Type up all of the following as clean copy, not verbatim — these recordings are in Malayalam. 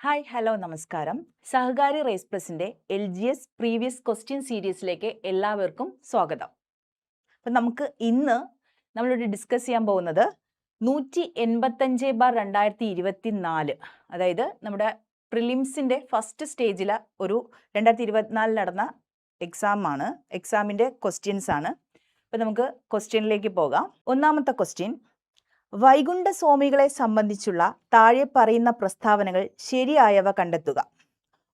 ഹായ് ഹലോ നമസ്കാരം. സഹകാരി റേസ് പ്ലസിന്റെ LGS പ്രീവിയസ് ക്വസ്റ്റ്യൻ സീരീസിലേക്ക് എല്ലാവർക്കും സ്വാഗതം. അപ്പം നമുക്ക് ഇന്ന് നമ്മളിവിടെ ഡിസ്കസ് ചെയ്യാൻ പോകുന്നത് 185/2024, അതായത് നമ്മുടെ പ്രിലിംസിന്റെ ഫസ്റ്റ് സ്റ്റേജിൽ ഒരു 2024 നടന്ന എക്സാമാണ്. എക്സാമിന്റെ ക്വസ്റ്റ്യൻസ് ആണ്. അപ്പം നമുക്ക് ക്വസ്റ്റ്യനിലേക്ക് പോകാം. ഒന്നാമത്തെ ക്വസ്റ്റ്യൻ: വൈകുണ്ഠ സ്വാമികളെ സംബന്ധിച്ചുള്ള താഴെ പറയുന്ന പ്രസ്താവനകൾ ശരിയായവ കണ്ടെത്തുക.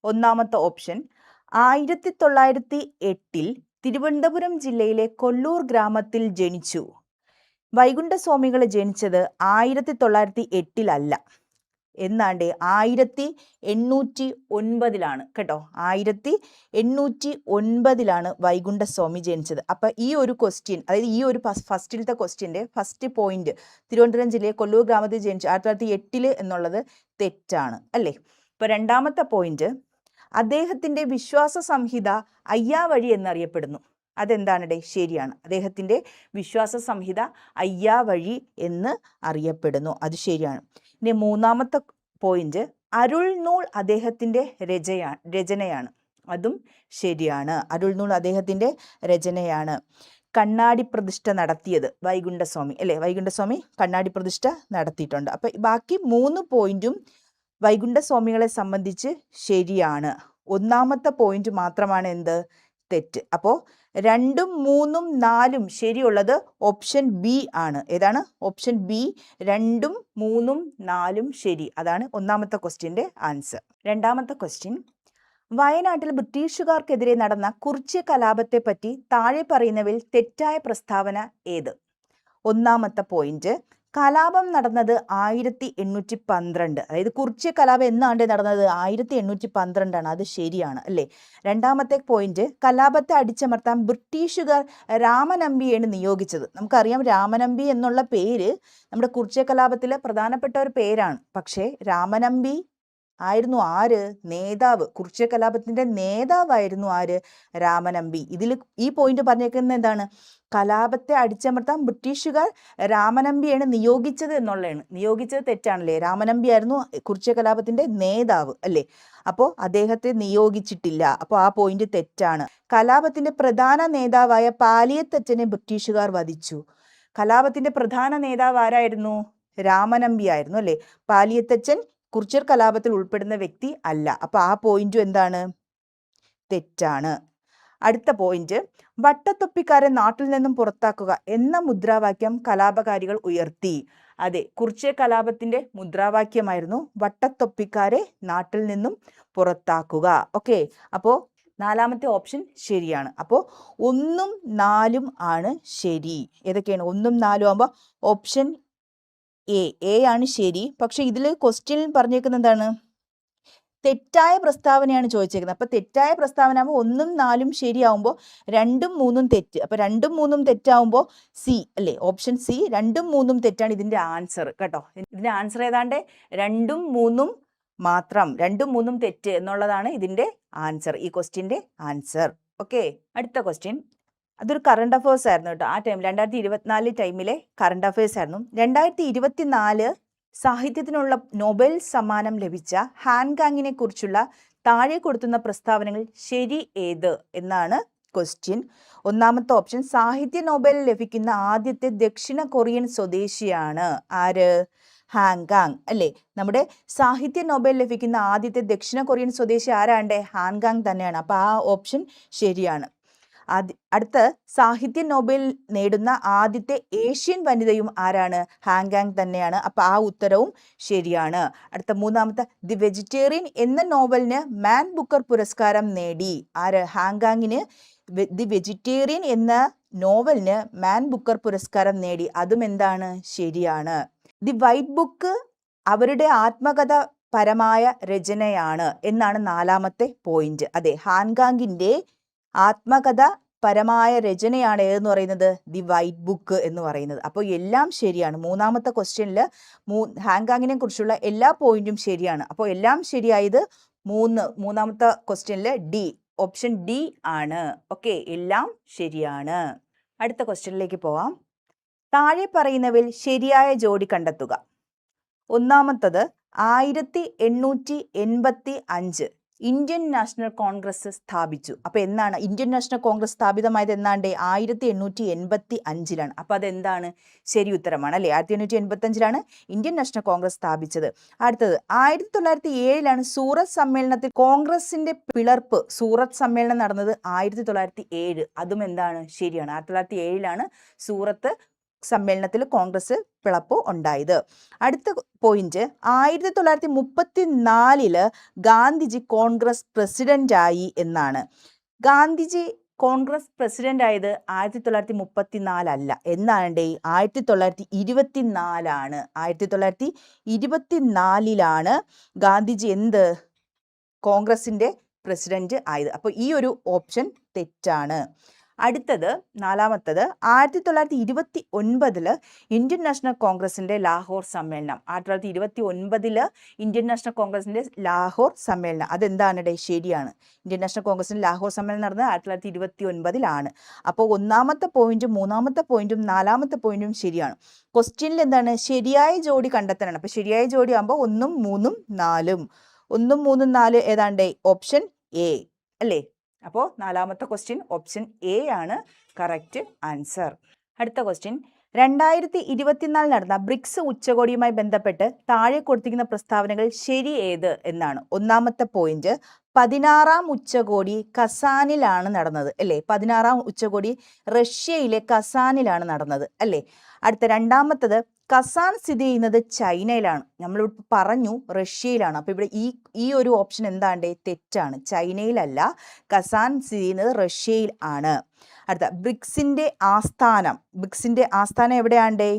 ഒന്നാമത്തെ ഓപ്ഷൻ: 1908 തിരുവനന്തപുരം ജില്ലയിലെ കൊല്ലൂർ ഗ്രാമത്തിൽ ജനിച്ചു. വൈകുണ്ഠ സ്വാമികൾ ജനിച്ചത് 1908 അല്ല, എന്നാണ്ട് 1809 കേട്ടോ. 1809 വൈകുണ്ഠസ്വാമി ജനിച്ചത്. അപ്പം ഈ ഒരു ക്വസ്റ്റ്യൻ, അതായത് ഈ ഒരു ഫസ്റ്റിലത്തെ ക്വസ്റ്റ്യൻ്റെ ഫസ്റ്റ് പോയിന്റ്, തിരുവനന്തപുരം ജില്ലയെ കൊല്ലൂർ ഗ്രാമത്തിൽ ജനിച്ചു 1908 എന്നുള്ളത് തെറ്റാണ് അല്ലേ. ഇപ്പം രണ്ടാമത്തെ പോയിന്റ്: അദ്ദേഹത്തിൻ്റെ വിശ്വാസ സംഹിത അയ്യാവഴി എന്നറിയപ്പെടുന്നു. അതെന്താണ്? ശരിയാണ്. അദ്ദേഹത്തിൻ്റെ വിശ്വാസ സംഹിത അയ്യാവഴി എന്ന് അറിയപ്പെടുന്നു. അത് ശരിയാണ്. ഇനി മൂന്നാമത്തെ പോയിന്റ്: അരുൾനൂൽ അദ്ദേഹത്തിൻ്റെ രചനയാണ്. അതും ശരിയാണ്. അരുൾനൂൽ അദ്ദേഹത്തിൻ്റെ രചനയാണ്. കണ്ണാടി പ്രതിഷ്ഠ നടത്തിയത് വൈകുണ്ഠസ്വാമി അല്ലേ. വൈകുണ്ഠസ്വാമി കണ്ണാടി പ്രതിഷ്ഠ നടത്തിയിട്ടുണ്ട്. അപ്പം ബാക്കി 3 പോയിന്റും വൈകുണ്ഠസ്വാമികളെ സംബന്ധിച്ച് ശരിയാണ്. ഒന്നാമത്തെ പോയിന്റ് മാത്രമാണ് എന്ത്? തെറ്റ്. അപ്പോൾ 2, 3, 4 ശരിയുള്ളത് ഓപ്ഷൻ ബി ആണ്. ഏതാണ്? Option B. 2, 3, 4 ശരി. അതാണ് ഒന്നാമത്തെ ക്വസ്റ്റ്യൻ്റെ ആൻസർ. രണ്ടാമത്തെ ക്വസ്റ്റ്യൻ: വയനാട്ടിൽ ബ്രിട്ടീഷുകാർക്കെതിരെ നടന്ന കുറിച്യ കലാപത്തെ പറ്റി താഴെ പറയുന്നവയിൽ തെറ്റായ പ്രസ്താവന ഏത്? ഒന്നാമത്തെ പോയിന്റ്: കലാപം നടന്നത് 1812, അതായത് കുറിച്യ കലാപം എന്നാണ്ട് നടന്നത് 1812 അത് ശരിയാണ് അല്ലേ. രണ്ടാമത്തെ പോയിന്റ്: കലാപത്തെ അടിച്ചമർത്താൻ ബ്രിട്ടീഷുകാർ രാമനമ്പിയെയാണ് നിയോഗിച്ചത്. നമുക്കറിയാം രാമനമ്പി എന്നുള്ള പേര് നമ്മുടെ കുറിച്യ കലാപത്തിലെ പ്രധാനപ്പെട്ട ഒരു പേരാണ്. പക്ഷേ രാമനമ്പി ആയിരുന്നു ആര്? നേതാവ്. കുറിച്യ കലാപത്തിന്റെ നേതാവായിരുന്നു ആര്? രാമനമ്പി. ഇതിൽ ഈ പോയിന്റ് പറഞ്ഞേക്കുന്നത് എന്താണ്? കലാപത്തെ അടിച്ചമർത്താൻ ബ്രിട്ടീഷുകാർ രാമനമ്പിയാണ് നിയോഗിച്ചത് എന്നുള്ളതാണ്. നിയോഗിച്ചത് തെറ്റാണല്ലേ. രാമനമ്പി ആയിരുന്നു കുറിച്യ കലാപത്തിന്റെ നേതാവ് അല്ലേ. അപ്പോൾ അദ്ദേഹത്തെ നിയോഗിച്ചിട്ടില്ല. അപ്പോൾ ആ പോയിന്റ് തെറ്റാണ്. കലാപത്തിന്റെ പ്രധാന നേതാവായ പാലിയത്തച്ഛനെ ബ്രിട്ടീഷുകാർ വധിച്ചു. കലാപത്തിന്റെ പ്രധാന നേതാവ് ആരായിരുന്നു? രാമനമ്പി ആയിരുന്നു അല്ലേ. പാലിയത്തച്ഛൻ കുറിച്യർ കലാപത്തിൽ ഉൾപ്പെടുന്ന വ്യക്തി അല്ല. അപ്പൊ ആ പോയിന്റും എന്താണ്? തെറ്റാണ്. അടുത്ത പോയിന്റ്: വട്ടത്തൊപ്പിക്കാരെ നാട്ടിൽ നിന്നും പുറത്താക്കുക എന്ന മുദ്രാവാക്യം കലാപകാരികൾ ഉയർത്തി. അതെ, കുറിച്യ കലാപത്തിന്റെ മുദ്രാവാക്യമായിരുന്നു വട്ടത്തൊപ്പിക്കാരെ നാട്ടിൽ നിന്നും പുറത്താക്കുക. ഓക്കെ, അപ്പോൾ നാലാമത്തെ ഓപ്ഷൻ ശരിയാണ്. അപ്പോൾ 1ഉം 4ഉം ആണ് ശരി. ഏതൊക്കെയാണ്? 1ഉം 4ഉം ആകുമ്പോൾ ഓപ്ഷൻ എ ആണ് ശരി. പക്ഷെ ഇതിൽ ക്വസ്റ്റ്യനിൽ പറഞ്ഞേക്കുന്നത് എന്താണ്? തെറ്റായ പ്രസ്താവനയാണ് ചോദിച്ചേക്കുന്നത്. അപ്പൊ തെറ്റായ പ്രസ്താവന ആകുമ്പോൾ 1ഉം 4ഉം ശരിയാവുമ്പോൾ 2ഉം 3ഉം തെറ്റ്. അപ്പൊ 2ഉം 3ഉം തെറ്റാവുമ്പോൾ സി അല്ലേ. ഓപ്ഷൻ സി 2ഉം 3ഉം തെറ്റാണ് ഇതിന്റെ ആൻസർ കേട്ടോ. ഇതിന്റെ ആൻസർ ഏതാണ്ട് 2ഉം 3ഉം മാത്രം. 2ഉം 3ഉം തെറ്റ് എന്നുള്ളതാണ് ഇതിന്റെ ആൻസർ, ഈ ക്വസ്റ്റ്യന്റെ ആൻസർ. ഓക്കെ, അടുത്ത ക്വസ്റ്റ്യൻ. അതൊരു കറണ്ട് അഫയേഴ്സ് ആയിരുന്നു കേട്ടോ. ആ ടൈം 2024 ടൈമിലെ കറണ്ട് അഫയേഴ്സ് ആയിരുന്നു. 2024 സാഹിത്യത്തിനുള്ള നൊബേൽ സമ്മാനം ലഭിച്ച ഹാൻഗാങ്ങിനെ കുറിച്ചുള്ള താഴെ കൊടുത്തുന്ന പ്രസ്താവനകൾ ശരി ഏത് എന്നാണ് ക്വസ്റ്റ്യൻ. ഒന്നാമത്തെ ഓപ്ഷൻ: സാഹിത്യ നൊബേൽ ലഭിക്കുന്ന ആദ്യത്തെ ദക്ഷിണ കൊറിയൻ സ്വദേശിയാണ്. ആര്? ഹാൻഗാങ് അല്ലേ. നമ്മുടെ സാഹിത്യ നൊബേൽ ലഭിക്കുന്ന ആദ്യത്തെ ദക്ഷിണ കൊറിയൻ സ്വദേശി ആരാണ്ട്? ഹാൻഗാങ് തന്നെയാണ്. അപ്പൊ ആ ഓപ്ഷൻ ശരിയാണ്. അടുത്ത സാഹിത്യ നൊബേൽ നേടുന്ന ആദ്യത്തെ ഏഷ്യൻ വനിതയും ആരാണ്? ഹാൻഗാങ് തന്നെയാണ്. അപ്പൊ ആ ഉത്തരവും ശരിയാണ്. അടുത്ത മൂന്നാമത്തെ: ദി വെജിറ്റേറിയൻ എന്ന നോവലിന് മാൻ ബുക്കർ പുരസ്കാരം നേടി. ആര്? ഹാൻഗാങ്ങിന് ദി വെജിറ്റേറിയൻ എന്ന നോവലിന് മാൻ ബുക്കർ പുരസ്കാരം നേടി. അതും എന്താണ്? ശരിയാണ്. ദി വൈറ്റ് ബുക്ക് അവരുടെ ആത്മകഥ പരമായ രചനയാണ് എന്നാണ് നാലാമത്തെ പോയിന്റ്. അതെ, ഹാൻഗാങ്ങിന്റെ ആത്മകഥ പരമായ രചനയാണ് ഏതെന്ന് പറയുന്നത്? ദി വൈറ്റ് ബുക്ക് എന്ന് പറയുന്നത്. അപ്പോൾ എല്ലാം ശരിയാണ്. മൂന്നാമത്തെ ക്വസ്റ്റ്യനിൽ ഹാൻഗാങ്ങിനെ കുറിച്ചുള്ള എല്ലാ പോയിന്റും ശരിയാണ്. അപ്പോൾ എല്ലാം ശരിയായത് മൂന്നാമത്തെ ക്വസ്റ്റ്യനിൽ ഡി, ഓപ്ഷൻ ഡി ആണ്. ഓക്കെ, എല്ലാം ശരിയാണ്. അടുത്ത ക്വസ്റ്റ്യനിലേക്ക് പോവാം. താഴെ പറയുന്നവയിൽ ശരിയായ ജോഡി കണ്ടെത്തുക. ഒന്നാമത്തത്: 1885 ഇന്ത്യൻ നാഷണൽ കോൺഗ്രസ് സ്ഥാപിച്ചു. അപ്പൊ എന്നാണ് ഇന്ത്യൻ നാഷണൽ കോൺഗ്രസ് സ്ഥാപിതമായത്? എന്നാണ്ട് 1885 അപ്പൊ അതെന്താണ്? ശരി ഉത്തരമാണ് അല്ലെ. 1885 ഇന്ത്യൻ നാഷണൽ കോൺഗ്രസ് സ്ഥാപിച്ചത്. അടുത്തത് 1907 സൂറത്ത് സമ്മേളനത്തിൽ കോൺഗ്രസിന്റെ പിളർപ്പ്. സൂറത്ത് സമ്മേളനം നടന്നത് 1907. അതും എന്താണ്? ശരിയാണ്. 1907 സൂറത്ത് സമ്മേളനത്തിൽ കോൺഗ്രസ് പിളപ്പ് ഉണ്ടായത്. അടുത്ത പോയിന്റ്, 1934 ഗാന്ധിജി കോൺഗ്രസ് പ്രസിഡന്റായി എന്നാണ്. ഗാന്ധിജി കോൺഗ്രസ് പ്രസിഡന്റ് ആയത് 1934 എന്നാണ്ട് 1924. 1924 ഗാന്ധിജി എന്ത് കോൺഗ്രസിന്റെ പ്രസിഡന്റ് ആയത്. അപ്പോൾ ഈ ഒരു ഓപ്ഷൻ തെറ്റാണ്. അടുത്തത് നാലാമത്തത്, 1929 ഇന്ത്യൻ നാഷണൽ കോൺഗ്രസിന്റെ ലാഹോർ സമ്മേളനം. 1929 ഇന്ത്യൻ നാഷണൽ കോൺഗ്രസിന്റെ ലാഹോർ സമ്മേളനം അതെന്താണ്? ശരിയാണ്. ഇന്ത്യൻ നാഷണൽ കോൺഗ്രസിന്റെ ലാഹോർ സമ്മേളനം നടന്നത് 1929 അപ്പോൾ ഒന്നാമത്തെ പോയിന്റും മൂന്നാമത്തെ പോയിന്റും നാലാമത്തെ പോയിന്റും ശരിയാണ്. ക്വസ്റ്റ്യനിൽ എന്താണ്? ശരിയായ ജോഡി കണ്ടെത്താനാണ്. അപ്പൊ ശരിയായ ജോഡി ആകുമ്പോൾ 1, 3, 4. 1, 3, 4 ഏതാണ്ട് ഓപ്ഷൻ എ അല്ലേ. അപ്പോൾ നാലാമത്തെ ക്വസ്റ്റ്യൻ ഓപ്ഷൻ എ ആണ് കറക്റ്റ് ആൻസർ. അടുത്ത ക്വസ്റ്റ്യൻ, 2024 നടന്ന ബ്രിക്സ് ഉച്ചകോടിയുമായി ബന്ധപ്പെട്ട് താഴെ കൊടുത്തിരിക്കുന്ന പ്രസ്താവനകൾ ശരി ഏത് എന്നാണ്. ഒന്നാമത്തെ പോയിന്റ്, 16ാം ഉച്ചകോടി കസാനിലാണ് നടന്നത് അല്ലേ. 16ാം ഉച്ചകോടി റഷ്യയിലെ കസാനിലാണ് നടന്നത് അല്ലേ. അടുത്ത രണ്ടാമത്തത്, കസാൻ സ്ഥിതി ചെയ്യുന്നത് ചൈനയിലാണ്. നമ്മളിവിടെ പറഞ്ഞു റഷ്യയിലാണ്. അപ്പോൾ ഇവിടെ ഈ ഒരു ഓപ്ഷൻ എന്താണ്ട്? തെറ്റാണ്. ചൈനയിലല്ല, കസാൻ സ്ഥിതി ചെയ്യുന്നത് റഷ്യയിൽ ആണ്. അടുത്ത, ബ്രിക്സിന്റെ ആസ്ഥാനം എവിടെയാണ്ടേ?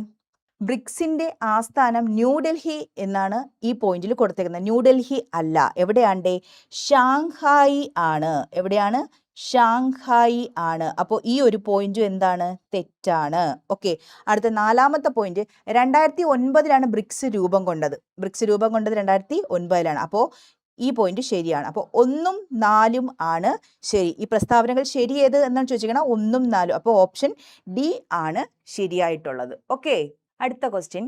ബ്രിക്സിന്റെ ആസ്ഥാനം ന്യൂഡൽഹി എന്നാണ് ഈ പോയിന്റിൽ കൊടുത്തേക്കുന്നത്. ന്യൂഡൽഹി അല്ല, എവിടെയാണ്ടേ? ഷാങ്ഹായി ആണ്. എവിടെയാണ്? ഷാങ്ഹായി ആണ്. അപ്പോൾ ഈ ഒരു പോയിന്റും എന്താണ്? തെറ്റാണ്. ഓക്കെ. അടുത്ത നാലാമത്തെ പോയിന്റ്, 2009 ബ്രിക്സ് രൂപം കൊണ്ടത്. ബ്രിക്സ് രൂപം കൊണ്ടത് 2009 അപ്പോൾ ഈ പോയിന്റ് ശരിയാണ്. അപ്പോൾ 1ഉം 4ഉം ആണ് ശരി. ഈ പ്രസ്താവനകൾ ശരി ഏത് എന്നാണ് ചോദിച്ചിരിക്കുന്നത്? 1ഉം 4ഉം. അപ്പോൾ ഓപ്ഷൻ ഡി ആണ് ശരിയായിട്ടുള്ളത്. ഓക്കെ. അടുത്ത ക്വസ്റ്റ്യൻ,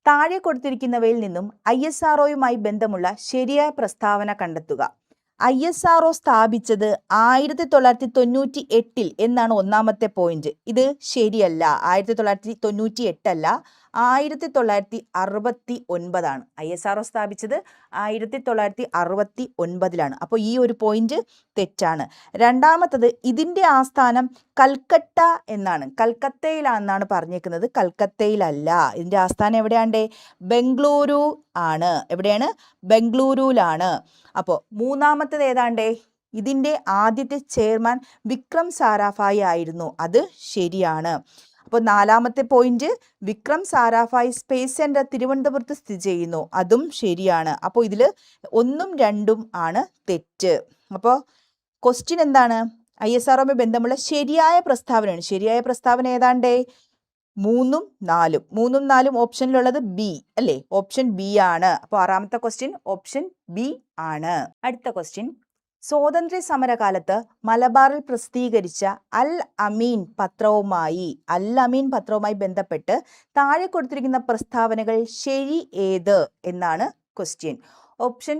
താഴെ കൊടുത്തിരിക്കുന്നവയിൽ നിന്നും ISROയുമായി ബന്ധമുള്ള ശരിയായ പ്രസ്താവന കണ്ടെത്തുക. ISRO സ്ഥാപിച്ചത് 1998 എന്നാണ് ഒന്നാമത്തെ പോയിന്റ്. ഇത് ശരിയല്ല. 1998 അല്ല, 1969. ISRO സ്ഥാപിച്ചത് 1969. അപ്പോൾ ഈ ഒരു പോയിന്റ് തെറ്റാണ്. രണ്ടാമത്തത്, ഇതിന്റെ ആസ്ഥാനം കൽക്കട്ട എന്നാണ്. കൽക്കത്തയിലാണെന്നാണ് പറഞ്ഞേക്കുന്നത്. കൽക്കത്തയിലല്ല. ഇതിന്റെ ആസ്ഥാനം എവിടെയാണ്ടേ? ബംഗളൂരു ആണ്. എവിടെയാണ്? ബംഗളൂരുവിലാണ്. അപ്പോൾ മൂന്നാമത്തത് ഏതാണ്ടേ? ഇതിന്റെ ആദ്യത്തെ ചെയർമാൻ വിക്രം സാരാഭായി ആയിരുന്നു. അത് ശരിയാണ്. അപ്പോൾ നാലാമത്തെ point, Vikram Sarabhai space centre തിരുവനന്തപുരത്ത് സ്ഥിതി ചെയ്യുന്നു. അതും ശരിയാണ്. അപ്പോൾ ഇതിൽ 1ഉം 2ഉം ആണ് തെറ്റ്. അപ്പോൾ ക്വസ്റ്റ്യൻ എന്താണ്? ISROയുമായി ബന്ധമുള്ള ശരിയായ പ്രസ്താവനയാണ്. ശരിയായ പ്രസ്താവന ഏതാണ്ടേ? 3ഉം 4ഉം. 3ഉം 4ഉം ഓപ്ഷനിലുള്ളത് ബി അല്ലേ. ഓപ്ഷൻ ബി ആണ്. അപ്പോൾ ആറാമത്തെ ക്വസ്റ്റ്യൻ ഓപ്ഷൻ ബി ആണ്. അടുത്ത ക്വസ്റ്റ്യൻ, സ്വാതന്ത്ര്യ സമരകാലത്ത് മലബാറിൽ പ്രസിദ്ധീകരിച്ച അൽ അമീൻ പത്രവുമായി ബന്ധപ്പെട്ട് താഴെ കൊടുത്തിരിക്കുന്ന പ്രസ്താവനകൾ ശരി ഏത് എന്നാണ് question. Option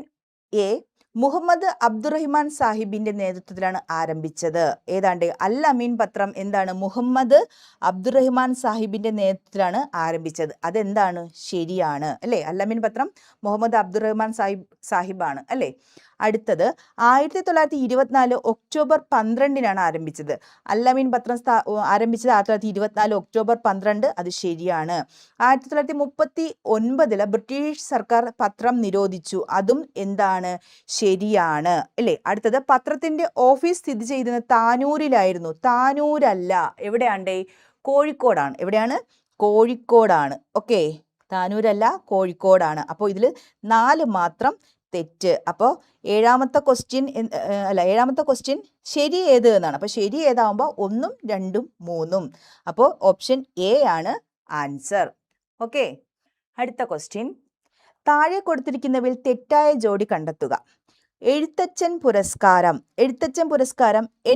A, Muhammad Abdurahiman സാഹിബിന്റെ നേതൃത്വത്തിലാണ് ആരംഭിച്ചത്. ഏതാണ്ട് അൽ അമീൻ പത്രം എന്താണ്? മുഹമ്മദ് അബ്ദുറഹിമാൻ സാഹിബിന്റെ നേതൃത്വത്തിലാണ് ആരംഭിച്ചത്. അതെന്താണ്? ശരിയാണ് അല്ലേ. അൽ അമീൻ പത്രം മുഹമ്മദ് അബ്ദുറഹിമാൻ സാഹിബാണ് അല്ലേ. അടുത്തത് 1924 ഒക്ടോബർ 12 ആരംഭിച്ചത്. അൽ അമീൻ പത്രം ആരംഭിച്ചത് 1924 ഒക്ടോബർ 12. അത് ശരിയാണ്. 1939 ബ്രിട്ടീഷ് സർക്കാർ പത്രം നിരോധിച്ചു. അതും എന്താണ്? ശരിയാണ് അല്ലേ. അടുത്തത്, പത്രത്തിന്റെ ഓഫീസ് സ്ഥിതി ചെയ്യുന്നത് താനൂരിലായിരുന്നു. താനൂരല്ല, എവിടെയാണ്ടേ? കോഴിക്കോടാണ്. എവിടെയാണ്? കോഴിക്കോടാണ്. ഓക്കെ. താനൂരല്ല, കോഴിക്കോടാണ്. അപ്പോൾ ഇതിൽ 4 മാത്രം തെറ്റ്. അപ്പോൾ ഏഴാമത്തെ ക്വസ്റ്റ്യൻ ശരി ഏത് എന്നാണ്. അപ്പോൾ ശരി ഏതാവുമ്പോൾ 1ഉം 2ഉം 3ഉം. അപ്പോൾ ഓപ്ഷൻ എ ആണ് ആൻസർ. ഓക്കെ. അടുത്ത ക്വസ്റ്റ്യൻ, താഴെ കൊടുത്തിരിക്കുന്നവയിൽ തെറ്റായ ജോഡി കണ്ടെത്തുക. എഴുത്തച്ഛൻ പുരസ്കാരം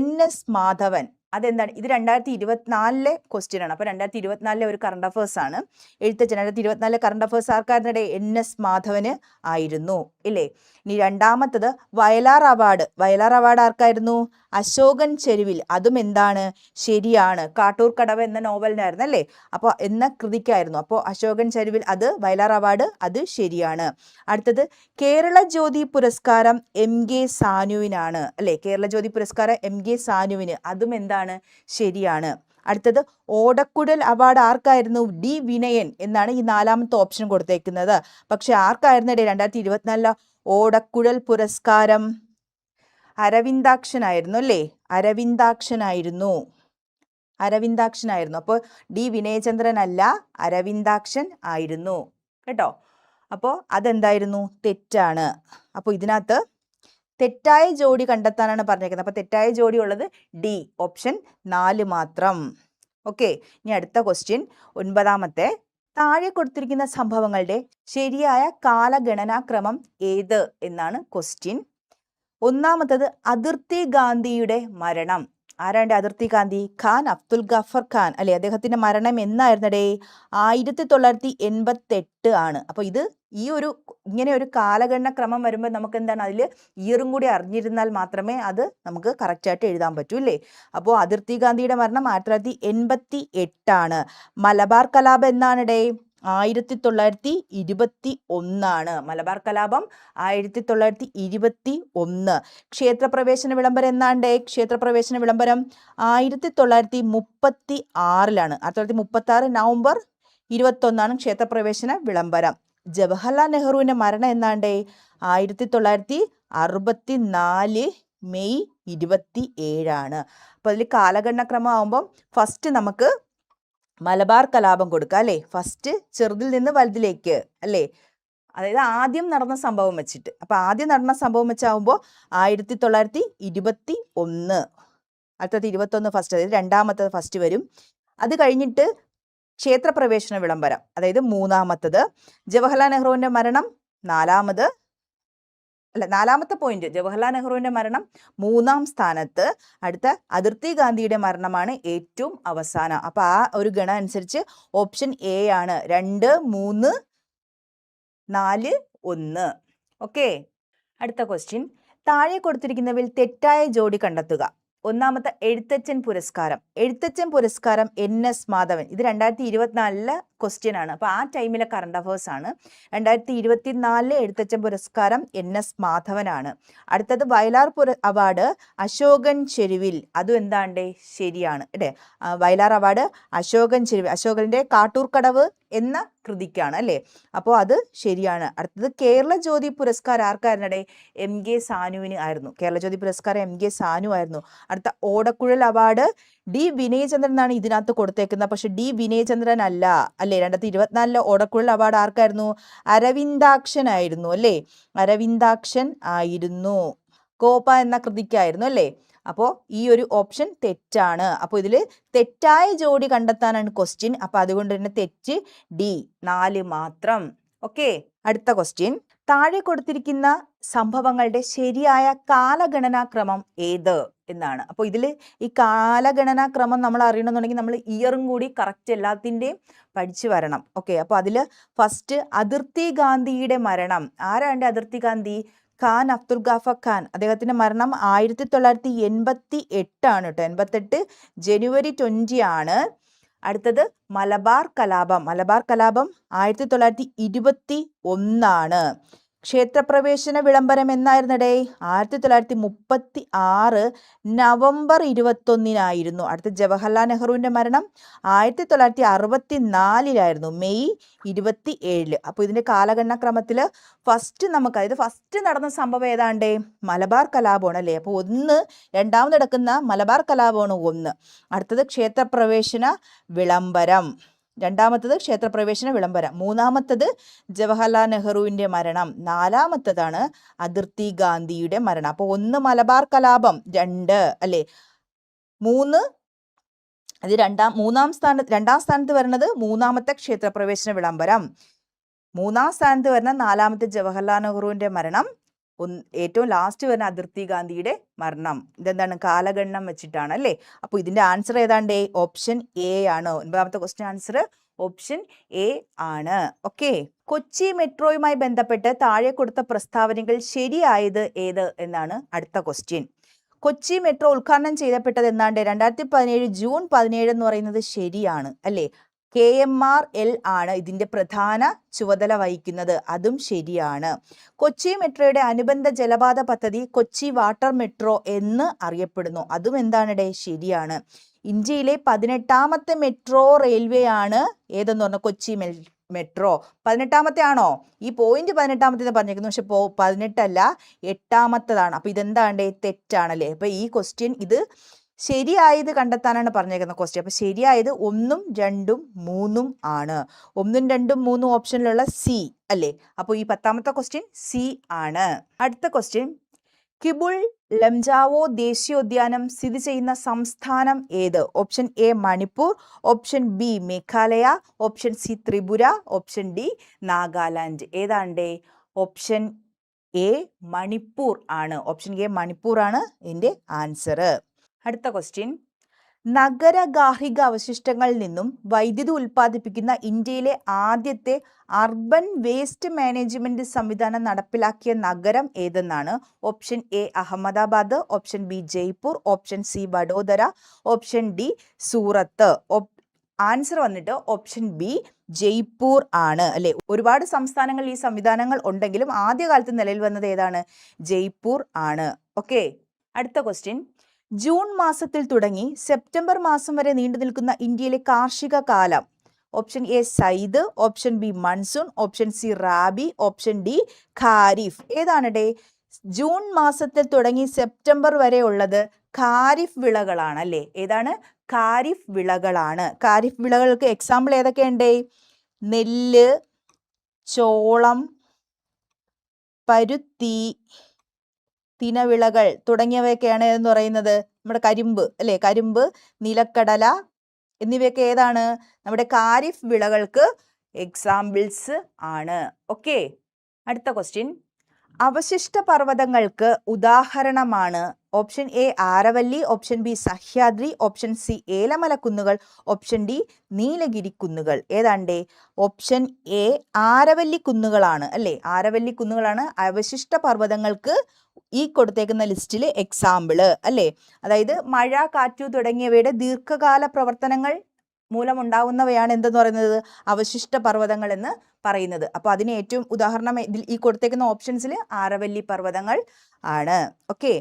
NS മാധവൻ അതെന്താണ്? ഇത് 2024 ക്വസ്റ്റ്യൻ ആണ്. അപ്പോൾ 2024 ഒരു കറണ്ട് അഫേഴ്സ് ആണ്. എഴുത്തച്ഛൻ 2024 കറണ്ട് അഫേഴ്സ് ആർക്കാരുടെ? NS മാധവന് ആയിരുന്നു ഇല്ലേ? ഇനി രണ്ടാമത്തത് വയലാർ അവാർഡ്. വയലാർ അവാർഡ് ആർക്കായിരുന്നു? അശോകൻ ചെരുവിൽ. അതും എന്താണ്? ശരിയാണ്. കാട്ടൂർ കടവ് എന്ന നോവലിനായിരുന്നു അല്ലേ? അപ്പോൾ എന്ന കൃതിക്കായിരുന്നു. അപ്പോൾ അശോകൻ ചെരുവിൽ അത് വയലാർ അവാർഡ് അത് ശരിയാണ്. അടുത്തത് കേരള ജ്യോതി പുരസ്കാരം MK സാനുവിനാണ് അല്ലേ? കേരള ജ്യോതി പുരസ്കാരം MK സാനുവിന്. അതും എന്താണ്? ശരിയാണ്. അടുത്തത് ഓടക്കുഴൽ അവാർഡ് ആർക്കായിരുന്നു? D വിനയൻ എന്നാണ് ഈ നാലാമത്തെ ഓപ്ഷൻ കൊടുത്തേക്കുന്നത്. പക്ഷെ ആർക്കായിരുന്നു 2024 ഓടക്കുഴൽ പുരസ്കാരം? അരവിന്ദാക്ഷനായിരുന്നു അല്ലേ? അരവിന്ദാക്ഷനായിരുന്നു. അപ്പോൾ D വിനയചന്ദ്രൻ അല്ല, അരവിന്ദാക്ഷൻ ആയിരുന്നു കേട്ടോ. അപ്പോൾ അതെന്തായിരുന്നു? തെറ്റാണ്. അപ്പോൾ ഇതിനകത്ത് തെറ്റായ ജോഡി കണ്ടെത്താനാണ് പറഞ്ഞേക്കുന്നത്. അപ്പോൾ തെറ്റായ ജോഡി ഉള്ളത് D ഓപ്ഷൻ 4 മാത്രം. ഓക്കെ, ഇനി അടുത്ത ക്വസ്റ്റ്യൻ 9ാമത്തെ. താഴെ കൊടുത്തിരിക്കുന്ന സംഭവങ്ങളുടെ ശരിയായ കാലഗണനാക്രമം ഏത് എന്നാണ് ക്വസ്റ്റ്യൻ. ഒന്നാമത്തത് അതിർത്തി ഗാന്ധിയുടെ മരണം. ആരാണ്ട് അതിർത്തി ഗാന്ധി? ഖാൻ അബ്ദുൽ ഗഫർ ഖാൻ അല്ലെ? അദ്ദേഹത്തിന്റെ മരണം എന്നായിരുന്നടേ? 1988 ആണ്. അപ്പോൾ ഇത് ഇങ്ങനെ ഒരു കാലഗണന ക്രമം വരുമ്പോൾ നമുക്ക് എന്താണ് അതിൽ ഇയറും കൂടി അറിഞ്ഞിരുന്നാൽ മാത്രമേ അത് നമുക്ക് കറക്റ്റായിട്ട് എഴുതാൻ പറ്റൂ അല്ലേ? അപ്പോൾ അതിർത്തി ഗാന്ധിയുടെ മരണം 1988 ആണ്. മലബാർ കലാപം എന്നാണിടേ? 1921 ആണ്. മലബാർ കലാപം 1921. ക്ഷേത്രപ്രവേശന വിളംബരം എന്നാണ്ടേ? ക്ഷേത്രപ്രവേശന വിളംബരം 1936 1936 നവംബർ 21 ക്ഷേത്രപ്രവേശന വിളംബരം. ജവഹർലാൽ നെഹ്റുവിന്റെ മരണം എന്നാണ്ടേ? 1964 മെയ് 27 അപ്പോൾ അതിൽ കാലഗണനക്രമം ആകുമ്പം ഫസ്റ്റ് നമുക്ക് മലബാർ കലാപം കൊടുക്കുക അല്ലേ? ഫസ്റ്റ് ചെറുതിൽ നിന്ന് വലുതിലേക്ക് അല്ലേ? അതായത് ആദ്യം നടന്ന സംഭവം വെച്ചിട്ട്. അപ്പോൾ ആദ്യം നടന്ന സംഭവം വെച്ചാകുമ്പോൾ 1921. അടുത്തത് 21 ഫസ്റ്റ്, അതായത് രണ്ടാമത്തത് ഫസ്റ്റ് വരും. അത് കഴിഞ്ഞിട്ട് ക്ഷേത്രപ്രവേശന വിളംബരം, അതായത് മൂന്നാമത്തത്. ജവഹർലാൽ നെഹ്റുവിന്റെ മരണം നാലാമത്തെ പോയിന്റ്. ജവഹർലാൽ നെഹ്റുവിന്റെ മരണം 3ാം സ്ഥാനത്ത്. അടുത്ത അതിർത്തി ഗാന്ധിയുടെ മരണമാണ് ഏറ്റവും അവസാനം. അപ്പൊ ആ ഒരു ഗണം അനുസരിച്ച് ഓപ്ഷൻ A ആണ്. 2, 3, 4, 1. ഓക്കെ, അടുത്ത ക്വസ്റ്റ്യൻ. താഴെ കൊടുത്തിരിക്കുന്നവയിൽ തെറ്റായ ജോഡി കണ്ടെത്തുക. ഒന്നാമത്തെ എഴുത്തച്ഛൻ പുരസ്കാരം. എഴുത്തച്ഛൻ പുരസ്കാരം NS മാധവൻ. ഇത് 2024 ക്വസ്റ്റ്യൻ ആണ്. അപ്പോൾ ആ ടൈമിലെ കറണ്ട് അഫേഴ്സ് ആണ്. 2024 എഴുത്തച്ഛൻ പുരസ്കാരം NS മാധവനാണ്. അടുത്തത് വയലാർ അവാർഡ് അശോകൻ ചെരുവിൽ. അതും എന്താണ്ടേ? ശരിയാണ് അല്ലേ? വയലാർ അവാർഡ് അശോകൻ ചെരുവിൽ, അശോകന്റെ കാട്ടൂർ കടവ് എന്ന കൃതിക്കാണ് അല്ലേ? അപ്പോൾ അത് ശരിയാണ്. അടുത്തത് കേരള ജ്യോതി പുരസ്കാരം ആർക്കായിരുന്നടേ? MK സാനുവിന് ആയിരുന്നു. കേരള ജ്യോതി പുരസ്കാരം MK സാനു ആയിരുന്നു. അടുത്ത ഓടക്കുഴൽ അവാർഡ് D വിനയചന്ദ്രൻ എന്നാണ് ഇതിനകത്ത് കൊടുത്തേക്കുന്നത്. പക്ഷെ D വിനയചന്ദ്രൻ അല്ല അല്ലേ? 2024 ഓടക്കുഴൽ അവാർഡ് ആർക്കായിരുന്നു? അരവിന്ദാക്ഷൻ ആയിരുന്നു അല്ലേ? അരവിന്ദാക്ഷൻ ആയിരുന്നു. കോപ്പ എന്ന കൃതിക്കായിരുന്നു അല്ലേ? അപ്പോൾ ഈ ഒരു ഓപ്ഷൻ തെറ്റാണ്. അപ്പോൾ ഇതിൽ തെറ്റായ ജോഡി കണ്ടെത്താനാണ് ക്വസ്റ്റ്യൻ. അപ്പോൾ അതുകൊണ്ട് തന്നെ തെറ്റ് D 4 മാത്രം. ഓക്കെ, അടുത്ത ക്വസ്റ്റ്യൻ. താഴെ കൊടുത്തിരിക്കുന്ന സംഭവങ്ങളുടെ ശരിയായ കാലഗണനാക്രമം ഏത് എന്നാണ്. അപ്പോൾ ഇതിൽ ഈ കാലഗണനാക്രമം നമ്മൾ അറിയണമെന്നുണ്ടെങ്കിൽ നമ്മൾ ഇയറും കൂടി കറക്റ്റ് എല്ലാത്തിൻ്റെയും പഠിച്ചു വരണം. ഓക്കെ, അപ്പോൾ അതിൽ ഫസ്റ്റ് അതിർത്തി ഗാന്ധിയുടെ മരണം. ആരാണ്ട് അതിർത്തി ഗാന്ധി? ഖാൻ അബ്ദുൽ ഗഫർ ഖാൻ. അദ്ദേഹത്തിന്റെ മരണം 1988 ആണ് കേട്ടോ. 88 ജനുവരി 20 ആണ്. അടുത്തത് മലബാർ കലാപം. മലബാർ കലാപം 1921 ആണ്. ക്ഷേത്രപ്രവേശന വിളംബരം എന്നായിരുന്നടേ? 1936 നവംബർ 21 അടുത്ത ജവഹർലാൽ നെഹ്റുവിന്റെ മരണം 1964 മെയ് 27. അപ്പോൾ ഇതിന്റെ കാലഗണനക്രമത്തിൽ ഫസ്റ്റ് നമുക്ക്, അതായത് ഫസ്റ്റ് നടന്ന സംഭവം ഏതാണ്ടേ? മലബാർ കലാപമാണ് അല്ലേ? അപ്പോൾ രണ്ടാമത് നടക്കുന്ന മലബാർ കലാപമാണ് 1. അടുത്തത് ക്ഷേത്രപ്രവേശന വിളംബരം. രണ്ടാമത്തത് ക്ഷേത്രപ്രവേശന വിളംബരം. മൂന്നാമത്തത് ജവഹർലാൽ നെഹ്റുവിന്റെ മരണം. നാലാമത്തതാണ് അതിർത്തി ഗാന്ധിയുടെ മരണം. അപ്പോൾ 1 മലബാർ കലാപം, 2 അല്ലേ? 3 അത് രണ്ടാം സ്ഥാനത്ത് വരുന്നത് മൂന്നാമത്തെ ക്ഷേത്രപ്രവേശന വിളംബരം. 3ാം സ്ഥാനത്ത് വരുന്ന 4ാമത്തെ ജവഹർലാൽ നെഹ്റുവിന്റെ മരണം. ഏറ്റവും ലാസ്റ്റ് വരുന്ന അതിർത്തി ഗാന്ധിയുടെ മരണം ഇതെന്താണ് കാലഗണനം വെച്ചിട്ടാണ് അല്ലേ. അപ്പോൾ ഇതിന്റെ ആൻസർ ഏതാണ്ട് ഓപ്ഷൻ എ ആണ്. 9ാമത്തെ ക്വസ്റ്റ്യൻ ആൻസർ ഓപ്ഷൻ എ ആണ്. ഓക്കെ, കൊച്ചി മെട്രോയുമായി ബന്ധപ്പെട്ട് താഴെ കൊടുത്ത പ്രസ്താവനകൾ ശരിയായത് ഏത് എന്നാണ് അടുത്ത ക്വസ്റ്റ്യൻ. കൊച്ചി മെട്രോ ഉദ്ഘാടനം ചെയ്യപ്പെട്ടത് എന്നാണ്ട് 2017 ജൂൺ 17 എന്ന് പറയുന്നത് ശരിയാണ് അല്ലേ. KMRL ആണ് ഇതിന്റെ പ്രധാന ചുമതല വഹിക്കുന്നത്, അതും ശരിയാണ്. കൊച്ചി മെട്രോയുടെ അനുബന്ധ ജലപാത പദ്ധതി കൊച്ചി വാട്ടർ മെട്രോ എന്ന് അറിയപ്പെടുന്നു, അതും എന്താണ് ശരിയാണ്. ഇന്ത്യയിലെ 18ാമത്തെ മെട്രോ റെയിൽവേ ആണ് ഏതെന്ന് പറഞ്ഞാൽ കൊച്ചി മെട്രോ. 18ാമത്തെ ആണോ? ഈ പോയിന്റ് 18ാമത്തെ പറഞ്ഞിരിക്കുന്നു, പക്ഷെ 18 അല്ല, 8ാമത്തതാണ്. അപ്പൊ ഇതെന്താണ്ട് തെറ്റാണല്ലേ. അപ്പൊ ഈ ക്വസ്റ്റ്യൻ ഇത് ശരിയായത് കണ്ടെത്താനാണ് പറഞ്ഞേക്കുന്ന ക്വസ്റ്റ്യൻ. അപ്പൊ ശരിയായത് 1, 2, 3 ആണ്. 1, 2, 3 ഓപ്ഷനിലുള്ള സി അല്ലേ. അപ്പോൾ ഈ 10ാമത്തെ ക്വസ്റ്റ്യൻ സി ആണ്. അടുത്ത ക്വസ്റ്റ്യൻ, കിബുൾ ലംജാവോ ദേശീയോദ്യാനം സ്ഥിതി ചെയ്യുന്ന സംസ്ഥാനം ഏത്? Option A Manipur, option B Meghalaya, option C Tripura, option D Nagaland. ഏതാണ്ട് ഓപ്ഷൻ എ മണിപ്പൂർ ആണ്. ഓപ്ഷൻ എ മണിപ്പൂർ ആണ് ഇതിന്റെ ആൻസർ. അടുത്ത ക്വസ്റ്റ്യൻ, നഗര ഗാർഹിക അവശിഷ്ടങ്ങളിൽ നിന്നും വൈദ്യുതി ഉൽപ്പാദിപ്പിക്കുന്ന ഇന്ത്യയിലെ ആദ്യത്തെ അർബൻ വേസ്റ്റ് മാനേജ്മെന്റ് സംവിധാനം നടപ്പിലാക്കിയ നഗരം ഏതെന്നാണ്. Option A Ahmedabad, option B Jaipur, option C Vadodara, option D Surat. Answer വന്നിട്ട് ഓപ്ഷൻ ബി ജയ്പൂർ ആണ് അല്ലെ. ഒരുപാട് സംസ്ഥാനങ്ങളിൽ ഈ സംവിധാനങ്ങൾ ഉണ്ടെങ്കിലും ആദ്യകാലത്ത് നിലവിൽ വന്നത് ഏതാണ്? ജയ്പൂർ ആണ്. ഓക്കെ, അടുത്ത ക്വസ്റ്റ്യൻ, ജൂൺ മാസത്തിൽ തുടങ്ങി സെപ്റ്റംബർ മാസം വരെ നീണ്ടു നിൽക്കുന്ന ഇന്ത്യയിലെ കാർഷിക കാലം. Option A Zaid, option B monsoon, option C rabi, option D kharif. ഏതാണ് ജൂൺ മാസത്തിൽ തുടങ്ങി സെപ്റ്റംബർ വരെ ഉള്ളത് ഖാരിഫ് വിളകളാണ് അല്ലേ. ഏതാണ്? ഖാരിഫ് വിളകളാണ്. ഖാരിഫ് വിളകൾക്ക് എക്സാമ്പിൾ ഏതൊക്കെയുണ്ട്? നെല്ല്, ചോളം, പരുത്തി, തിനവിളകൾ തുടങ്ങിയവയൊക്കെയാണ് എന്ന് പറയുന്നത്. നമ്മുടെ കരിമ്പ് അല്ലെ, കരിമ്പ്, നിലക്കടല എന്നിവയൊക്കെ ഏതാണ്? നമ്മുടെ ഖാരിഫ് വിളകൾക്ക് എക്സാമ്പിൾസ് ആണ്. ഓക്കെ, അടുത്ത ക്വസ്റ്റ്യൻ, അവശിഷ്ട പർവ്വതങ്ങൾക്ക് ഉദാഹരണമാണ്. Option A Aravalli, option B Sahyadri, option C Elamala കുന്നുകൾ, ഓപ്ഷൻ ഡി നീലഗിരി കുന്നുകൾ. ഏതാണ്ട് ഓപ്ഷൻ എ ആരവല്ലി കുന്നുകളാണ് അല്ലേ. ആരവല്ലി കുന്നുകളാണ് അവശിഷ്ട പർവ്വതങ്ങൾക്ക് ഈ കൊടുത്തേക്കുന്ന ലിസ്റ്റിൽ എക്സാമ്പിള് അല്ലേ. അതായത് മഴ, കാറ്റു തുടങ്ങിയവയുടെ ദീർഘകാല പ്രവർത്തനങ്ങൾ മൂലമുണ്ടാവുന്നവയാണ് എന്തെന്ന് പറയുന്നത്? അവശിഷ്ട പർവ്വതങ്ങൾ എന്ന് പറയുന്നത്. അപ്പൊ അതിന് ഏറ്റവും ഉദാഹരണം ഈ കൊടുത്തേക്കുന്ന ഓപ്ഷൻസിൽ ആരവല്ലി പർവ്വതങ്ങൾ ആണ്. ഓക്കെ,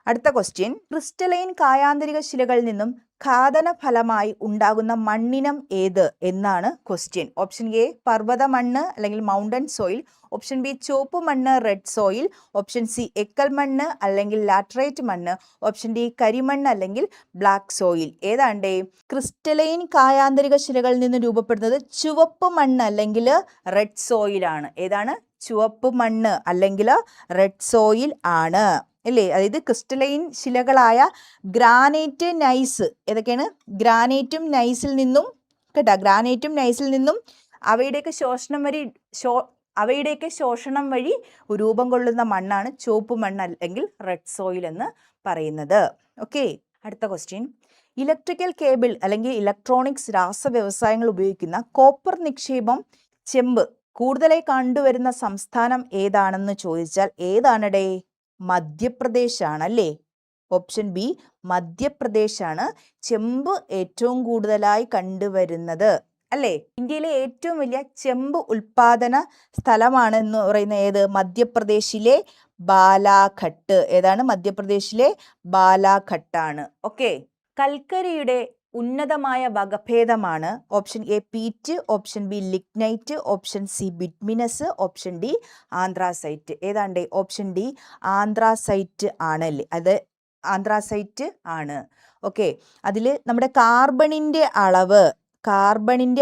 അടുത്ത ക്വസ്റ്റ്യൻ, ക്രിസ്റ്റലൈൻ കായാന്തരിക ശിലകളിൽ നിന്നും ഖാദന ഫലമായി ഉണ്ടാകുന്ന മണ്ണിനം ഏത് എന്നാണ് ക്വസ്റ്റ്യൻ. ഓപ്ഷൻ എ പർവ്വത മണ്ണ് അല്ലെങ്കിൽ മൗണ്ടൻ സോയിൽ, ഓപ്ഷൻ ബി ചുവപ്പ് മണ്ണ് റെഡ് സോയിൽ, ഓപ്ഷൻ സി എക്കൽ മണ്ണ് അല്ലെങ്കിൽ ലാറ്ററൈറ്റ് മണ്ണ്, ഓപ്ഷൻ ഡി കരിമണ്ണ് അല്ലെങ്കിൽ ബ്ലാക്ക് സോയിൽ. ഏതാണ്ട് ക്രിസ്റ്റലൈൻ കായാന്തരിക ശിലകളിൽ നിന്ന് രൂപപ്പെടുന്നത് ചുവപ്പ് മണ്ണ് അല്ലെങ്കിൽ റെഡ് സോയിൽ ആണ്. ഏതാണ്? ചുവപ്പ് മണ്ണ് അല്ലെങ്കിൽ റെഡ് സോയിൽ ആണ് അല്ലേ. അതായത് ക്രിസ്റ്റലൈൻ ശിലകളായ ഗ്രാനൈറ്റ്, നൈസ്, ഏതൊക്കെയാണ്? ഗ്രാനൈറ്റും നൈസിൽ നിന്നും കേട്ടോ, ഗ്രാനൈറ്റും നൈസിൽ നിന്നും അവയുടെയൊക്കെ ശോഷണം വഴി രൂപം കൊള്ളുന്ന മണ്ണാണ് ചുവപ്പ് മണ്ണ് അല്ലെങ്കിൽ റെഡ് സോയിൽ എന്ന് പറയുന്നത്. ഓക്കെ, അടുത്ത ക്വസ്റ്റ്യൻ, ഇലക്ട്രിക്കൽ കേബിൾ അല്ലെങ്കിൽ ഇലക്ട്രോണിക്സ് രാസ വ്യവസായങ്ങൾ ഉപയോഗിക്കുന്ന കോപ്പർ നിക്ഷേപം ചെമ്പ് കൂടുതലായി കണ്ടുവരുന്ന സംസ്ഥാനം ഏതാണെന്ന് ചോദിച്ചാൽ ഏതാണടേ? മധ്യപ്രദേശ് ആണ് അല്ലേ. ഓപ്ഷൻ ബി മധ്യപ്രദേശ് ആണ് ചെമ്പ് ഏറ്റവും കൂടുതലായി കണ്ടുവരുന്നത് അല്ലേ. ഇന്ത്യയിലെ ഏറ്റവും വലിയ ചെമ്പ് ഉൽപാദന സ്ഥലമാണ് എന്ന് പറയുന്ന ഏത്? മധ്യപ്രദേശിലെ ബാലാഘട്ട്. ഏതാണ്? മധ്യപ്രദേശിലെ ബാലാഘട്ടാണ്. ഓക്കെ, കൽക്കരിയുടെ ഉന്നതമായ വകഭേദമാണ്. Option A peat, option B lignite, option C bituminous, option D anthracite. ഏതാണ്ട് ഓപ്ഷൻ ഡി ആന്ത്രാസൈറ്റ് ആണ് അല്ലേ. അത് ആന്ത്രാസൈറ്റ് ആണ്. ഓക്കെ, അതിൽ നമ്മുടെ കാർബണിന്റെ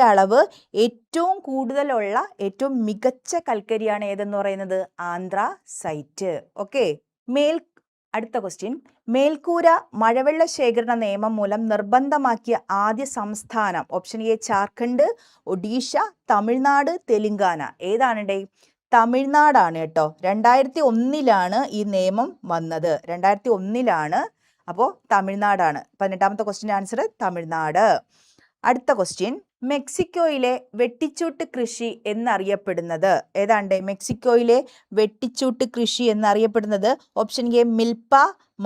അളവ് ഏറ്റവും കൂടുതലുള്ള ഏറ്റവും മികച്ച കൽക്കരിയാണ് ഏതെന്ന് പറയുന്നത്? ആന്ത്രാസൈറ്റ്. ഓക്കെ, അടുത്ത ക്വസ്റ്റ്യൻ, മേൽക്കൂര മഴവെള്ള ശേഖരണ നിയമം മൂലം നിർബന്ധമാക്കിയ ആദ്യ സംസ്ഥാനം. Option A Jharkhand, Odisha, Tamil Nadu, Telangana. ഏതാണേ? തമിഴ്നാടാണ് കേട്ടോ. 2001 ഈ നിയമം വന്നത്. 2001 അപ്പോൾ തമിഴ്നാടാണ്. 18ാമത്തെ ക്വസ്റ്റ്യൻ ആൻസർ തമിഴ്നാട്. അടുത്ത ക്വസ്റ്റ്യൻ, മെക്സിക്കോയിലെ വെട്ടിച്ചൂട്ട് കൃഷി എന്നറിയപ്പെടുന്നത് ഏതാണ്ട്? മെക്സിക്കോയിലെ വെട്ടിച്ചൂട്ട് കൃഷി എന്നറിയപ്പെടുന്നത് ഓപ്ഷൻ എ മിൽപ്പ,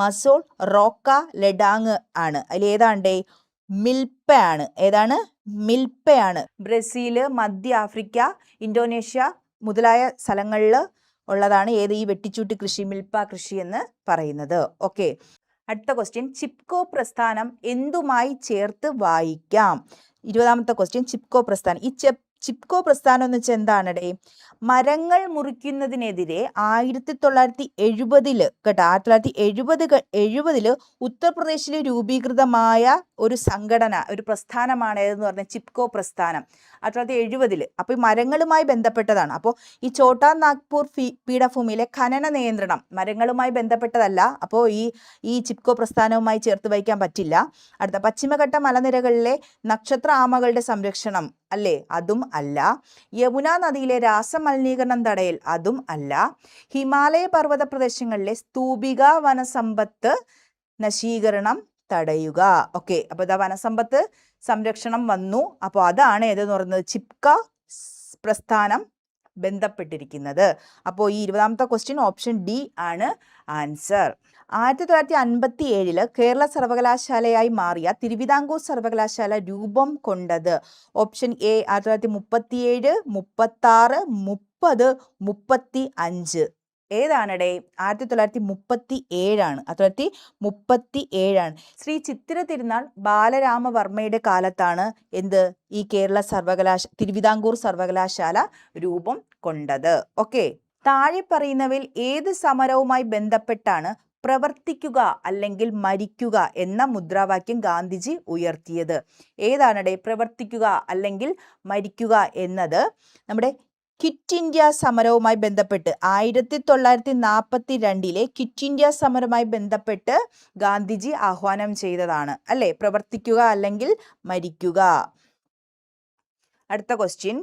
മസോൾ, റോക്ക, ലെഡാങ് ആണ്. അതിൽ ഏതാണ്ട്? മിൽപ്പയാണ്. ഏതാണ്? മിൽപ്പയാണ്. ബ്രസീല്, മധ്യ ആഫ്രിക്ക, ഇന്തോനേഷ്യ മുതലായ സ്ഥലങ്ങളിൽ ഉള്ളതാണ് ഏത്? ഈ വെട്ടിച്ചൂട്ട് കൃഷി, മിൽപ്പ കൃഷി എന്ന് പറയുന്നത്. ഓക്കെ. അടുത്ത ക്വസ്റ്റ്യൻ, ചിപ്കോ പ്രസ്ഥാനം എന്തുമായി ചേർത്ത് വായിക്കാം? 20ാമത്തെ ക്വസ്റ്റ്യൻ, ചിപ്കോ പ്രസ്ഥാനം. ഈ ചിപ്കോ പ്രസ്ഥാനം എന്ന് വെച്ചാൽ എന്താണടേ? മരങ്ങൾ മുറിക്കുന്നതിനെതിരെ 1970 കേട്ടോ, 1970 ഉത്തർപ്രദേശിൽ രൂപീകൃതമായ ഒരു സംഘടന, ഒരു പ്രസ്ഥാനമാണ് ഏതെന്ന് പറഞ്ഞാൽ ചിപ്കോ പ്രസ്ഥാനം. 1970 അപ്പോൾ ഈ മരങ്ങളുമായി ബന്ധപ്പെട്ടതാണ്. അപ്പോൾ ഈ ഛോട്ടാ നാഗ്പൂർ പീഠഭൂമിയിലെ ഖനന നിയന്ത്രണം മരങ്ങളുമായി ബന്ധപ്പെട്ടതല്ല. അപ്പോൾ ഈ ചിപ്കോ പ്രസ്ഥാനവുമായി ചേർത്ത് വയ്ക്കാൻ പറ്റില്ല. അടുത്ത, പശ്ചിമഘട്ട മലനിരകളിലെ നക്ഷത്ര ആമകളുടെ സംരക്ഷണം അല്ലേ? അതും അല്ല. യമുന നദിയിലെ രാസമലിനീകരണം തടയൽ, അതും അല്ല. ഹിമാലയ പർവ്വത പ്രദേശങ്ങളിലെ സ്തൂപിക വനസമ്പത്ത് നശീകരണം തടയുക. ഓക്കെ, അപ്പോൾ ഇതാ വനസമ്പത്ത് സംരക്ഷണം വന്നു. അപ്പോൾ അതാണ് ഏതെന്ന് പറയുന്നത്? ചിപ്കോ പ്രസ്ഥാനം ബന്ധപ്പെട്ടിരിക്കുന്നത്. അപ്പോൾ ഈ 20ാമത്തെ ക്വസ്റ്റ്യൻ ഓപ്ഷൻ ഡി ആണ് ആൻസർ. 1957 കേരള സർവകലാശാലയായി മാറിയ തിരുവിതാംകൂർ സർവകലാശാല രൂപം കൊണ്ടത് ഓപ്ഷൻ എ 1937, 36, 30, 35. ഏതാണടേ? 1937 1937. ശ്രീ ചിത്തിര തിരുനാൾ ബാലരാമവർമ്മയുടെ കാലത്താണ് എന്ത്? ഈ തിരുവിതാംകൂർ സർവകലാശാല രൂപം കൊണ്ടത്. ഓക്കെ. താഴെ പറയുന്നവയിൽ ഏത് സമരവുമായി ബന്ധപ്പെട്ടാണ് പ്രവർത്തിക്കുക അല്ലെങ്കിൽ മരിക്കുക എന്ന മുദ്രാവാക്യം ഗാന്ധിജി ഉയർത്തിയത്? ഏതാണടേ പ്രവർത്തിക്കുക അല്ലെങ്കിൽ മരിക്കുക എന്നത്? നമ്മുടെ ക്വിറ്റ് ഇന്ത്യ സമരവുമായി ബന്ധപ്പെട്ട് 1942 ക്വിറ്റ് ഇന്ത്യ സമരവുമായി ബന്ധപ്പെട്ട് ഗാന്ധിജി ആഹ്വാനം ചെയ്തതാണ് അല്ലേ? പ്രവർത്തിക്കുക അല്ലെങ്കിൽ മരിക്കുക. അടുത്ത ക്വസ്റ്റ്യൻ,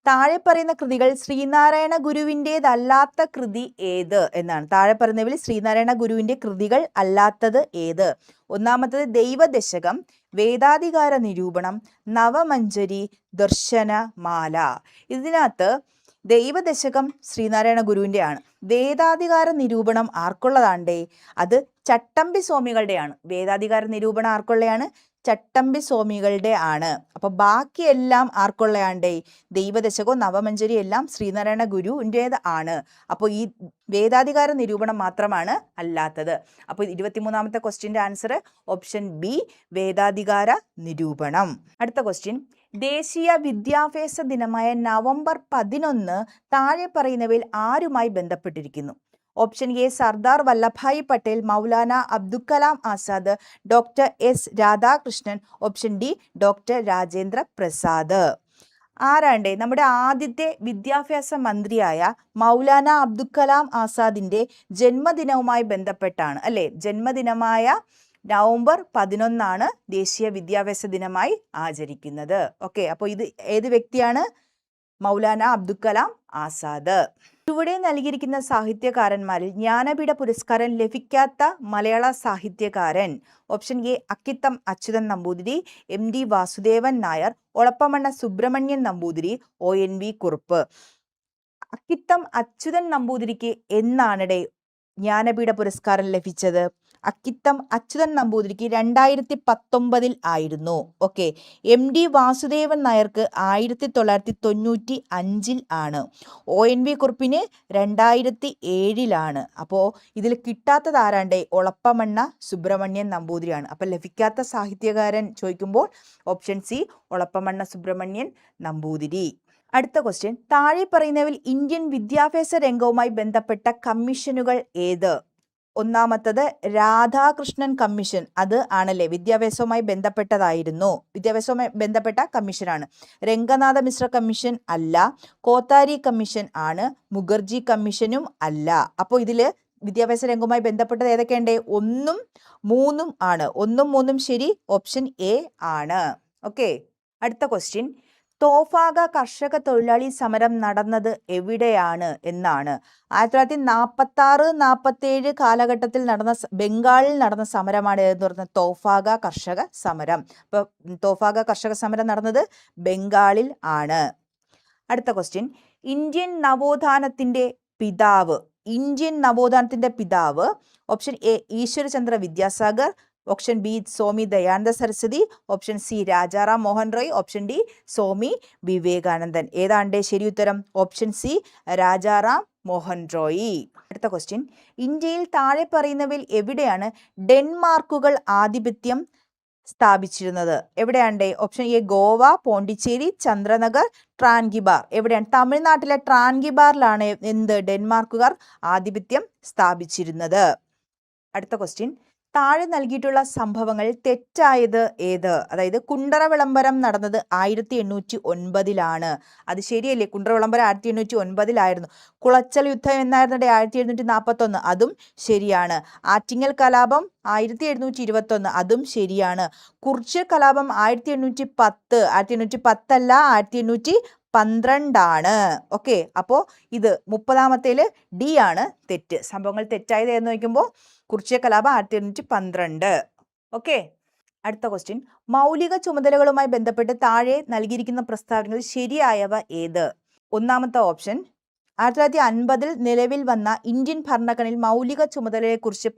താഴെ പറയുന്ന കൃതികൾ ശ്രീനാരായണ ഗുരുവിൻ്റെതല്ലാത്ത കൃതി ഏത് എന്നാണ്. താഴെ പറയുന്നവയിൽ ശ്രീനാരായണ ഗുരുവിൻ്റെ കൃതികൾ അല്ലാത്തത് ഏത്? ഒന്നാമത്തത് ദൈവദശകം, വേദാധികാര നിരൂപണം, നവമഞ്ജരി, ദർശനമാല. ഇതിനകത്ത് ദൈവദശകം ശ്രീനാരായണ ഗുരുവിൻ്റെ ആണ്. വേദാധികാര നിരൂപണം ആർക്കുള്ളതാണ്ടേ? അത് ചട്ടമ്പി സ്വാമികളുടെയാണ്. വേദാധികാര നിരൂപണം ആർക്കുള്ളതാണ്? ചട്ടമ്പി സ്വാമികളുടെ ആണ്. അപ്പൊ ബാക്കിയെല്ലാം ആർക്കുള്ളയാണ്ടേ? ദൈവദശകവും നവമഞ്ജരി എല്ലാം ശ്രീനാരായണ ഗുരുവിൻ്റേത് ആണ്. അപ്പോൾ ഈ വേദാധികാര നിരൂപണം മാത്രമാണ് അല്ലാത്തത്. അപ്പോൾ 23ാമത്തെ ക്വസ്റ്റ്യൻ്റെ ആൻസർ ഓപ്ഷൻ ബി, വേദാധികാര നിരൂപണം. അടുത്ത ക്വസ്റ്റ്യൻ, ദേശീയ വിദ്യാഭ്യാസ ദിനമായ നവംബർ 11 താഴെ പറയുന്നവയിൽ ആരുമായി ബന്ധപ്പെട്ടിരിക്കുന്നു? Option A Sardar Vallabhbhai Patel, Maulana Abdul Kalam Azad, doctor S Radhakrishnan. Option D, doctor Rajendra Prasad. ആരാണ്ടേ? നമ്മുടെ ആദ്യത്തെ വിദ്യാഭ്യാസ മന്ത്രിയായ മൗലാന അബ്ദുൽ കലാം ആസാദിന്റെ ജന്മദിനവുമായി ബന്ധപ്പെട്ടാണ് അല്ലേ? ജന്മദിനമായ നവംബർ 11 ദേശീയ വിദ്യാഭ്യാസ ദിനമായി ആചരിക്കുന്നത്. ഓക്കെ, അപ്പോൾ ഇത് ഏത് വ്യക്തിയാണ്? മൗലാന അബ്ദുൽ കലാം ആസാദ്. ചുവടെ നൽകിയിരിക്കുന്ന സാഹിത്യകാരന്മാരിൽ ജ്ഞാനപീഠ പുരസ്കാരം ലഭിക്കാത്ത മലയാള സാഹിത്യകാരൻ? Option A Akkitham Achuthan Namboothiri, MD Vasudevan Nair, Olappamanna Subramanian Namboothiri, ONV Kurup. Akkitham Achuthan നമ്പൂതിരിക്ക് എന്നാണിടെ ജ്ഞാനപീഠ പുരസ്കാരം ലഭിച്ചത്? അക്കിത്തം അച്യുതൻ നമ്പൂതിരിക്ക് 2019 ആയിരുന്നു. ഓക്കെ. MD വാസുദേവൻ നായർക്ക് 1995 ആണ്. ONV കുറുപ്പിന് 2007 അപ്പോൾ ഇതിൽ കിട്ടാത്തത് ആരാണ്ടേ? ഒളപ്പമണ്ണ സുബ്രഹ്മണ്യൻ നമ്പൂതിരിയാണ്. അപ്പം ലഭിക്കാത്ത സാഹിത്യകാരൻ ചോദിക്കുമ്പോൾ ഓപ്ഷൻ സി, ഒളപ്പമണ്ണ സുബ്രഹ്മണ്യൻ നമ്പൂതിരി. അടുത്ത ക്വസ്റ്റ്യൻ, താഴെ പറയുന്നവയിൽ ഇന്ത്യൻ വിദ്യാഭ്യാസ രംഗവുമായി ബന്ധപ്പെട്ട കമ്മീഷനുകൾ ഏത്? ഒന്നാമത്തത് രാധാകൃഷ്ണൻ കമ്മീഷൻ. അത് ആണല്ലേ, വിദ്യാഭ്യാസവുമായി ബന്ധപ്പെട്ടതായിരുന്നു. വിദ്യാഭ്യാസവുമായി ബന്ധപ്പെട്ട കമ്മീഷനാണ്. രംഗനാഥ മിശ്ര കമ്മീഷൻ അല്ല. കോത്താരി കമ്മീഷൻ ആണ്. മുഖർജി കമ്മീഷനും അല്ല. അപ്പോൾ ഇതിൽ വിദ്യാഭ്യാസ രംഗവുമായി ബന്ധപ്പെട്ടത് ഏതൊക്കെയുണ്ട്? 1ഉം 3ഉം ആണ്. 1ഉം 3ഉം ശരി, ഓപ്ഷൻ എ ആണ്. ഓക്കെ. അടുത്ത ക്വസ്റ്റ്യൻ, തോഫാഗ കർഷക തൊഴിലാളി സമരം നടന്നത് എവിടെയാണ് എന്നാണ്. 1946-47 കാലഘട്ടത്തിൽ നടന്ന ബംഗാളിൽ നടന്ന സമരമാണ് എന്ന് പറഞ്ഞ തോഫാഗ കർഷക സമരം. അപ്പോൾ തോഫാഗ കർഷക സമരം നടന്നത് ബംഗാളിൽ ആണ്. അടുത്ത ക്വസ്റ്റ്യൻ, ഇന്ത്യൻ നവോത്ഥാനത്തിന്റെ പിതാവ്. Option A Ishwar Chandra Vidyasagar, option B Swami Dayananda Saraswati, option C Rajaram Mohan Roy, option D Swami Vivekanandan. ഏതാണ്ട് ശരി ഉത്തരം? Option C Rajaram Mohan Roy. അടുത്ത ക്വസ്റ്റ്യൻ, ഇന്ത്യയിൽ താഴെ പറയുന്നവയിൽ എവിടെയാണ് ഡെൻമാർക്കുകൾ ആധിപത്യം സ്ഥാപിച്ചിരുന്നത്? എവിടെയാണ്? Option A Goa, Pondicherry, Chandernagore, Tranquebar. എവിടെയാണ്? തമിഴ്നാട്ടിലെ ട്രാൻഗിബാറിലാണ് ഡെൻമാർക്കുകാർ ആധിപത്യം സ്ഥാപിച്ചിരുന്നത്. അടുത്ത ക്വസ്റ്റ്യൻ, താഴെ നൽകിയിട്ടുള്ള സംഭവങ്ങൾ തെറ്റായത് ഏത്? അതായത് കുണ്ടറ വിളംബരം നടന്നത് 1809 അത് ശരിയല്ലേ? കുണ്ടറ വിളംബരം 1809 കുളച്ചൽ യുദ്ധം എന്നായിരുന്നു 1741, അതും ശരിയാണ്. ആറ്റിങ്ങൽ കലാപം 1721, അതും ശരിയാണ്. കുറിച്യ കലാപം 1810, 1810 1812 ഓക്കെ. അപ്പോൾ ഇത് 30ാമത്തേല് ഡി ആണ് തെറ്റ്. സംഭവങ്ങൾ തെറ്റായത് എന്ന് നോക്കുമ്പോൾ കുറിച്യ കലാപം 1812. ഓക്കെ. അടുത്ത ക്വസ്റ്റ്യൻ, മൗലിക ചുമതലകളുമായി ബന്ധപ്പെട്ട് താഴെ നൽകിയിരിക്കുന്ന പ്രസ്താവനകൾ ശരിയായവ ഏത്? ഒന്നാമത്തെ ഓപ്ഷൻ, 1950 നിലവിൽ വന്ന ഇന്ത്യൻ ഭരണഘടനയിൽ മൗലിക ചുമതലയെക്കുറിച്ച്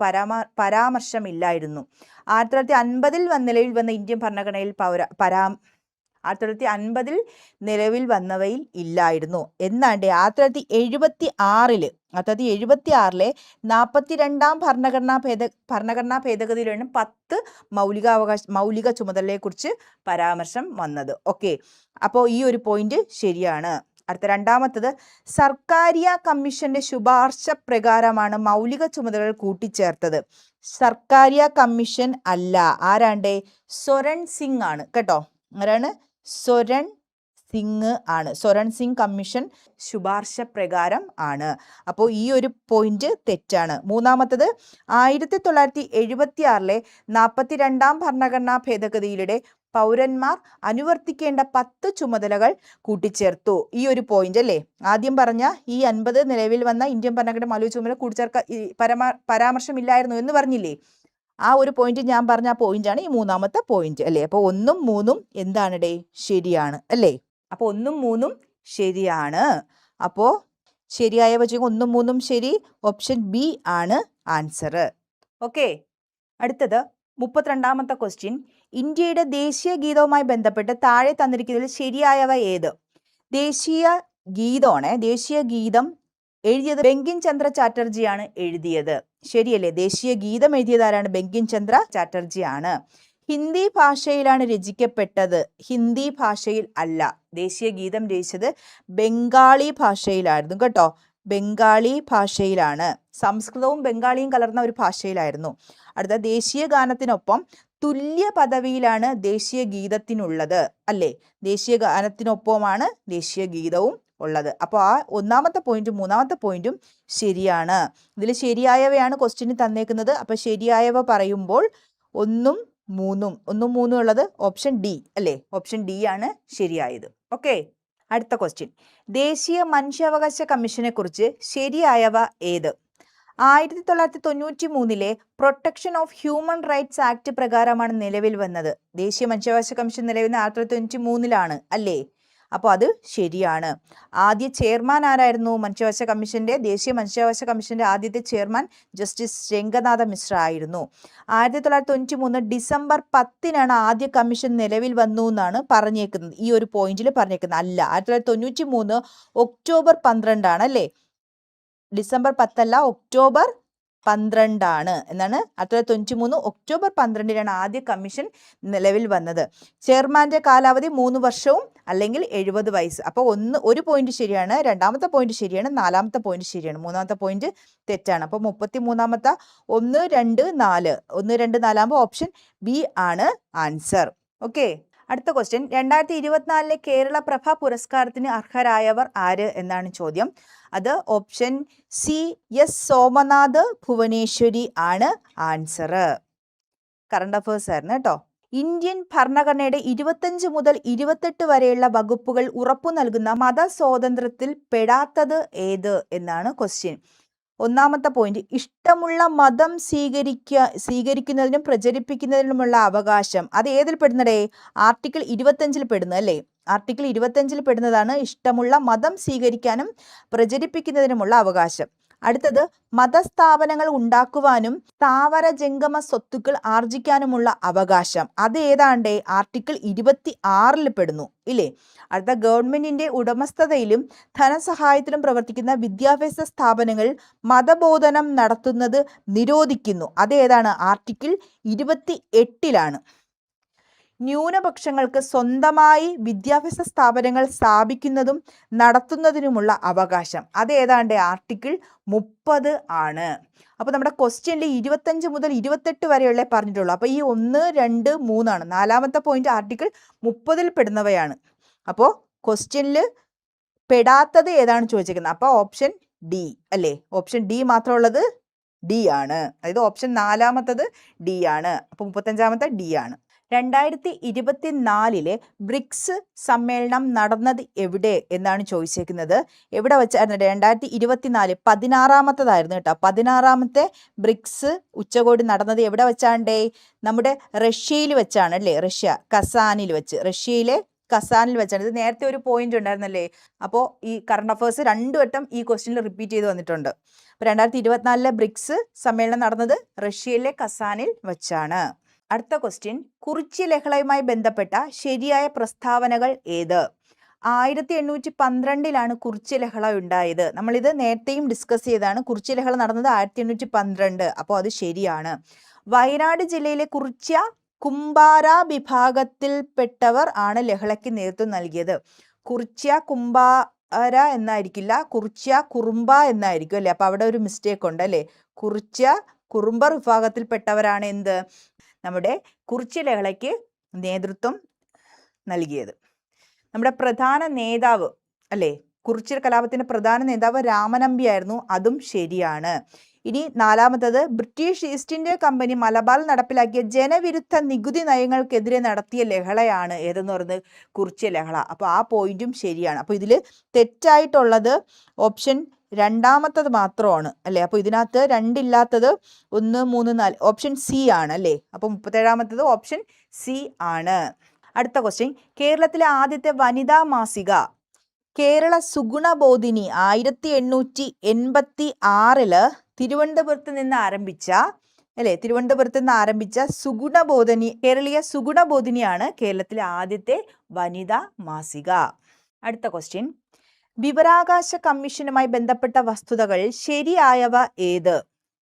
പരാമർശമില്ലായിരുന്നു. 1950 നിലവിൽ വന്ന ഇന്ത്യൻ ഭരണഘടനയിൽ 1950 നിലവിൽ വന്നവയിൽ ഇല്ലായിരുന്നു. എന്നാണ്ട് 1976 1976 42ാം ഭരണഘടനാ ഭേദഗതിയിലാണ് 10 മൗലിക ചുമതലയെക്കുറിച്ച് പരാമർശം വന്നത്. ഓക്കെ, അപ്പോൾ ഈ ഒരു പോയിന്റ് ശരിയാണ്. അടുത്ത രണ്ടാമത്തത്, സർക്കാരിയ കമ്മീഷന്റെ ശുപാർശ പ്രകാരമാണ് മൗലിക ചുമതലകൾ കൂട്ടിച്ചേർത്തത്. സർക്കാരിയ കമ്മീഷൻ അല്ല. ആരാണ്ട്? സ്വരൺ സിംഗ് ആണ് കേട്ടോ. ആരാണ്? സ്വരൺ സിംഗ് ആണ്. സ്വരൺ സിംഗ് കമ്മീഷൻ ശുപാർശ പ്രകാരം ആണ്. അപ്പോൾ ഈ ഒരു പോയിന്റ് തെറ്റാണ്. മൂന്നാമത്തത്, 1976 42ാം ഭരണഘടനാ ഭേദഗതിയിലൂടെ പൗരന്മാർ അനുവർത്തിക്കേണ്ട 10 ചുമതലകൾ കൂട്ടിച്ചേർത്തു. ഈ ഒരു പോയിന്റ് അല്ലേ? ആദ്യം പറഞ്ഞ ഈ 50 നിലവിൽ വന്ന ഇന്ത്യൻ ഭരണഘടന മൗലിക ചുമതല കൂട്ടിച്ചേർക്കാൻ പരാമർശമില്ലായിരുന്നു എന്ന് പറഞ്ഞില്ലേ? ആ ഒരു പോയിന്റ് ഞാൻ പറഞ്ഞ ആ പോയിന്റാണ് ഈ മൂന്നാമത്തെ പോയിന്റ് അല്ലേ? അപ്പോൾ 1ഉം 3ഉം എന്താണ് ഡേ? ശരിയാണ് അല്ലേ? അപ്പോൾ 1ഉം 3ഉം ശരിയാണ്. അപ്പോൾ ശരിയായ വചകം 1ഉം 3ഉം ശരി. ഓപ്ഷൻ ബി ആണ് ആൻസർ. ഓക്കെ. അടുത്തത് 32ാമത്തെ ക്വസ്റ്റ്യൻ, ഇന്ത്യയുടെ ദേശീയ ഗീതവുമായി ബന്ധപ്പെട്ട് താഴെ തന്നിരിക്കുന്നതിൽ ശരിയായവ ഏത്? ദേശീയ ഗീതം എഴുതിയത് ബങ്കിം ചന്ദ്ര ചാറ്റർജിയാണ് എഴുതിയത്. ശരിയല്ലേ? ദേശീയ ഗീതം എഴുതിയത് ആരാണ്? ബങ്കിം ചന്ദ്ര ചാറ്റർജി ആണ്. ഹിന്ദി ഭാഷയിലാണ് രചിക്കപ്പെട്ടത്. ഹിന്ദി ഭാഷയിൽ അല്ല. ദേശീയ ഗീതം രചിച്ചത് ബംഗാളി ഭാഷയിലായിരുന്നു കേട്ടോ. ബംഗാളി ഭാഷയിലാണ്. സംസ്കൃതവും ബംഗാളിയും കലർന്ന ഒരു ഭാഷയിലായിരുന്നു. അടുത്ത, ദേശീയ ഗാനത്തിനൊപ്പം തുല്യ പദവിയിലാണ് ദേശീയ ഗീതത്തിനുള്ളത് അല്ലേ? ദേശീയ ഗാനത്തിനൊപ്പമാണ് ദേശീയ ഗീതവും ഉള്ളത്. അപ്പോൾ ആ ഒന്നാമത്തെ പോയിന്റും മൂന്നാമത്തെ പോയിന്റും ശരിയാണ്. ഇതിൽ ശരിയായവയാണ് ക്വസ്റ്റ്യന് തന്നേക്കുന്നത്. അപ്പോൾ ശരിയായവ പറയുമ്പോൾ 1ഉം 3ഉം ഉള്ളത് ഓപ്ഷൻ ഡി അല്ലേ? ഓപ്ഷൻ ഡി ആണ് ശരിയായത്. ഓക്കെ. അടുത്ത ക്വസ്റ്റ്യൻ, ദേശീയ മനുഷ്യാവകാശ കമ്മീഷനെ കുറിച്ച് ശരിയായവ ഏത്? 1993 protection of human rights act പ്രകാരമാണ് നിലവിൽ വന്നത്. ദേശീയ മനുഷ്യാവകാശ കമ്മീഷൻ നിലവിൽ 1993 അല്ലേ? അപ്പോൾ അത് ശരിയാണ്. ആദ്യ ചെയർമാൻ ആരായിരുന്നു? ദേശീയ മനുഷ്യാവകാശ കമ്മീഷന്റെ ആദ്യത്തെ ചെയർമാൻ ജസ്റ്റിസ് രംഗനാഥ മിശ്ര ആയിരുന്നു. 1993 ഡിസംബർ 10 ആദ്യ കമ്മീഷൻ നിലവിൽ വന്നു എന്നാണ് പറഞ്ഞേക്കുന്നത്. ഈ ഒരു പോയിന്റിൽ പറഞ്ഞേക്കുന്നത് അല്ല. 1993 ഒക്ടോബർ 12 അല്ലേ? ഡിസംബർ 10 ഒക്ടോബർ 12 എന്നാണ്. 1993 ഒക്ടോബർ 12 ആദ്യ കമ്മീഷൻ നിലവിൽ വന്നത്. ചെയർമാന്റെ കാലാവധി 3 വർഷവും അല്ലെങ്കിൽ 70 വയസ്സ്. അപ്പോൾ ഒരു പോയിന്റ് ശരിയാണ്, രണ്ടാമത്തെ പോയിന്റ് ശരിയാണ്, നാലാമത്തെ പോയിന്റ് ശരിയാണ്, മൂന്നാമത്തെ പോയിന്റ് തെറ്റാണ്. അപ്പോൾ 33ാമത്തെ 1, 2, 4 ആകുമ്പോൾ ഓപ്ഷൻ ബി ആണ് ആൻസർ. ഓക്കെ. അടുത്ത ക്വസ്റ്റ്യൻ, 2024 കേരള പ്രഭ പുരസ്കാരത്തിന് അർഹരായവർ ആര് എന്നാണ് ചോദ്യം. അത് option C S Somanath Bhuvaneshwari ആണ് ആൻസർ. കറണ്ട് അഫേഴ്സ് ആയിരുന്നു കേട്ടോ. ഇന്ത്യൻ ഭരണഘടനയുടെ 25 മുതൽ 28 വരെയുള്ള വകുപ്പുകൾ ഉറപ്പു നൽകുന്ന മതസ്വാതന്ത്ര്യത്തിൽ പെടാത്തത് ഏത് എന്നാണ് ക്വസ്റ്റ്യൻ. ഒന്നാമത്തെ പോയിന്റ്, ഇഷ്ടമുള്ള മതം സ്വീകരിക്കുന്നതിനും പ്രചരിപ്പിക്കുന്നതിനുമുള്ള അവകാശം. അത് ഏതിൽ പെടുന്നടേ? ആർട്ടിക്കിൾ 25 പെടുന്നു അല്ലേ? ആർട്ടിക്കിൾ 25 പെടുന്നതാണ് ഇഷ്ടമുള്ള മതം സ്വീകരിക്കാനും പ്രചരിപ്പിക്കുന്നതിനുമുള്ള അവകാശം. അടുത്തത്, മതസ്ഥാപനങ്ങൾ ഉണ്ടാക്കുവാനും സ്ഥാവര ജംഗമ സ്വത്തുക്കൾ ആർജിക്കാനുമുള്ള അവകാശം. അത് ഏതാണ്ടേ? ആർട്ടിക്കിൾ 26 പെടുന്നു ഇല്ലേ? അടുത്ത, ഗവൺമെന്റിന്റെ ഉടമസ്ഥതയിലും ധനസഹായത്തിലും പ്രവർത്തിക്കുന്ന വിദ്യാഭ്യാസ സ്ഥാപനങ്ങൾ മതബോധനം നടത്തുന്നത് നിരോധിക്കുന്നു. അത് ഏതാണ്? ആർട്ടിക്കിൾ 28 ന്യൂനപക്ഷങ്ങൾക്ക് സ്വന്തമായി വിദ്യാഭ്യാസ സ്ഥാപനങ്ങൾ സ്ഥാപിക്കുന്നതും നടത്തുന്നതിനുമുള്ള അവകാശം. അത് ഏതാണ്ട് ആർട്ടിക്കിൾ 30 ആണ്. അപ്പോൾ നമ്മുടെ ക്വസ്റ്റ്യനിൽ 25 മുതൽ 28 വരെയുള്ള പറഞ്ഞിട്ടുള്ളൂ. അപ്പോൾ ഈ 1, 2, 3 ആണ്. നാലാമത്തെ പോയിന്റ് ആർട്ടിക്കിൾ 30 പെടുന്നവയാണ്. അപ്പോൾ ക്വസ്റ്റ്യനിൽ പെടാത്തത് ഏതാണ് ചോദിച്ചിരിക്കുന്നത്? അപ്പോൾ ഓപ്ഷൻ ഡി അല്ലേ? ഓപ്ഷൻ ഡി മാത്രമുള്ളത് ഡി ആണ്. അതായത് ഓപ്ഷൻ 4 ഡി ആണ്. അപ്പോൾ 35 ഡി ആണ്. 2024 ബ്രിക്സ് സമ്മേളനം നടന്നത് എവിടെ എന്നാണ് ചോദിച്ചേക്കുന്നത്. എവിടെ വെച്ചായിരുന്നു? 2024 16-ാമത്തേതായിരുന്നു കേട്ടോ. 16-ാമത്തെ ബ്രിക്സ് ഉച്ചകോടി നടന്നത് എവിടെ വെച്ചാണ്ടേ? നമ്മുടെ റഷ്യയിൽ വെച്ചാണ് അല്ലേ? കസാനിൽ വെച്ച്. റഷ്യയിലെ കസാനിൽ വെച്ചാണ്. ഇത് നേരത്തെ ഒരു പോയിന്റ് ഉണ്ടായിരുന്നല്ലേ? അപ്പോൾ ഈ കറണ്ട് അഫയേഴ്സ് 2 വട്ടം ഈ ക്വസ്റ്റ്യനിൽ റിപ്പീറ്റ് ചെയ്ത് വന്നിട്ടുണ്ട്. അപ്പോൾ 2024 ബ്രിക്സ് സമ്മേളനം നടന്നത് റഷ്യയിലെ കസാനിൽ വെച്ചാണ്. അടുത്ത ക്വസ്റ്റ്യൻ, കുറിച്യ ലഹളയുമായി ബന്ധപ്പെട്ട ശരിയായ പ്രസ്താവനകൾ ഏത്? 1812 കുറിച്യ ലഹള ഉണ്ടായത്. നമ്മളിത് നേരത്തെയും ഡിസ്കസ് ചെയ്താണ്. കുറിച്യ ലഹള നടന്നത് 1812. അപ്പോൾ അത് ശരിയാണ്. വയനാട് ജില്ലയിലെ കുറിച്യ കുംഭാര വിഭാഗത്തിൽപ്പെട്ടവർ ആണ് ലഹളയ്ക്ക് നേതൃത്വം നൽകിയത്. കുറിച്യ കുംഭാര എന്നായിരിക്കില്ല, കുറിച്യ കുറുമ്പ എന്നായിരിക്കും അല്ലേ? അപ്പോൾ അവിടെ ഒരു മിസ്റ്റേക്ക് ഉണ്ട് അല്ലേ? കുറിച്യ കുറുമ്പർ വിഭാഗത്തിൽപ്പെട്ടവരാണ് എന്ത്? നമ്മുടെ കുറിച്യ ലഹളയ്ക്ക് നേതൃത്വം നൽകിയത്. നമ്മുടെ പ്രധാന നേതാവ് അല്ലേ? കുറിച്യ കലാപത്തിന്റെ പ്രധാന നേതാവ് രാമനമ്പി ആയിരുന്നു. അതും ശരിയാണ്. ഇനി 4-മത്തത്, ബ്രിട്ടീഷ് ഈസ്റ്റ് ഇന്ത്യ കമ്പനി മലബാറിൽ നടപ്പിലാക്കിയ ജനവിരുദ്ധ നികുതി നയങ്ങൾക്കെതിരെ നടത്തിയ ലഹളയാണ് ഏതെന്ന് പറയുന്നത്? കുറിച്യ ലഹള. അപ്പോൾ ആ പോയിന്റും ശരിയാണ്. അപ്പോൾ ഇതിൽ തെറ്റായിട്ടുള്ളത് ഓപ്ഷൻ 2-മത്തത് മാത്രമാണ് അല്ലേ? അപ്പോൾ ഇതിനകത്ത് 2 ഇല്ലാത്തത് 1, 3, 4 ഓപ്ഷൻ സി ആണ് അല്ലേ? അപ്പോൾ 37-മത്തത് ഓപ്ഷൻ സി ആണ്. അടുത്ത ക്വസ്റ്റ്യൻ, കേരളത്തിലെ ആദ്യത്തെ വനിതാ മാസിക കേരള സുഗുണബോധിനി 1886 തിരുവനന്തപുരത്ത് നിന്ന് ആരംഭിച്ച അല്ലേ? തിരുവനന്തപുരത്ത് നിന്ന് ആരംഭിച്ച സുഗുണബോധിനി, കേരളീയ സുഗുണബോധിനിയാണ് കേരളത്തിലെ ആദ്യത്തെ വനിതാ മാസിക. അടുത്ത ക്വസ്റ്റ്യൻ, വിവരാവകാശ കമ്മീഷനുമായി ബന്ധപ്പെട്ട വസ്തുതകൾ ശരിയായവ ഏത്?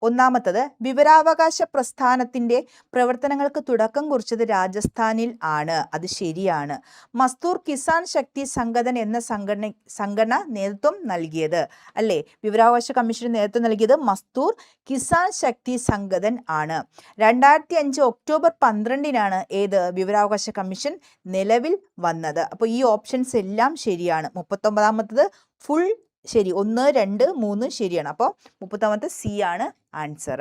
1-മത്തത്, വിവരാവകാശ പ്രസ്ഥാനത്തിന്റെ പ്രവർത്തനങ്ങൾക്ക് തുടക്കം കുറിച്ചത് രാജസ്ഥാനിൽ ആണ്. അത് ശരിയാണ്. മസ്തൂർ കിസാൻ ശക്തി സംഘടന എന്ന സംഘടന നേതൃത്വം നൽകിയത് അല്ലേ? വിവരാവകാശ കമ്മീഷന് നേതൃത്വം നൽകിയത് മസ്തൂർ കിസാൻ ശക്തി സംഘടന ആണ്. 2005 ഒക്ടോബർ 12 ഏത് വിവരാവകാശ കമ്മീഷൻ നിലവിൽ വന്നത്. അപ്പോൾ ഈ ഓപ്ഷൻസ് എല്ലാം ശരിയാണ്. 39-മത്തത് ഫുൾ ശരി. 1, 2, 3 ശരിയാണ്. അപ്പോൾ 30-മത്തെ സി ആണ് ആൻസർ.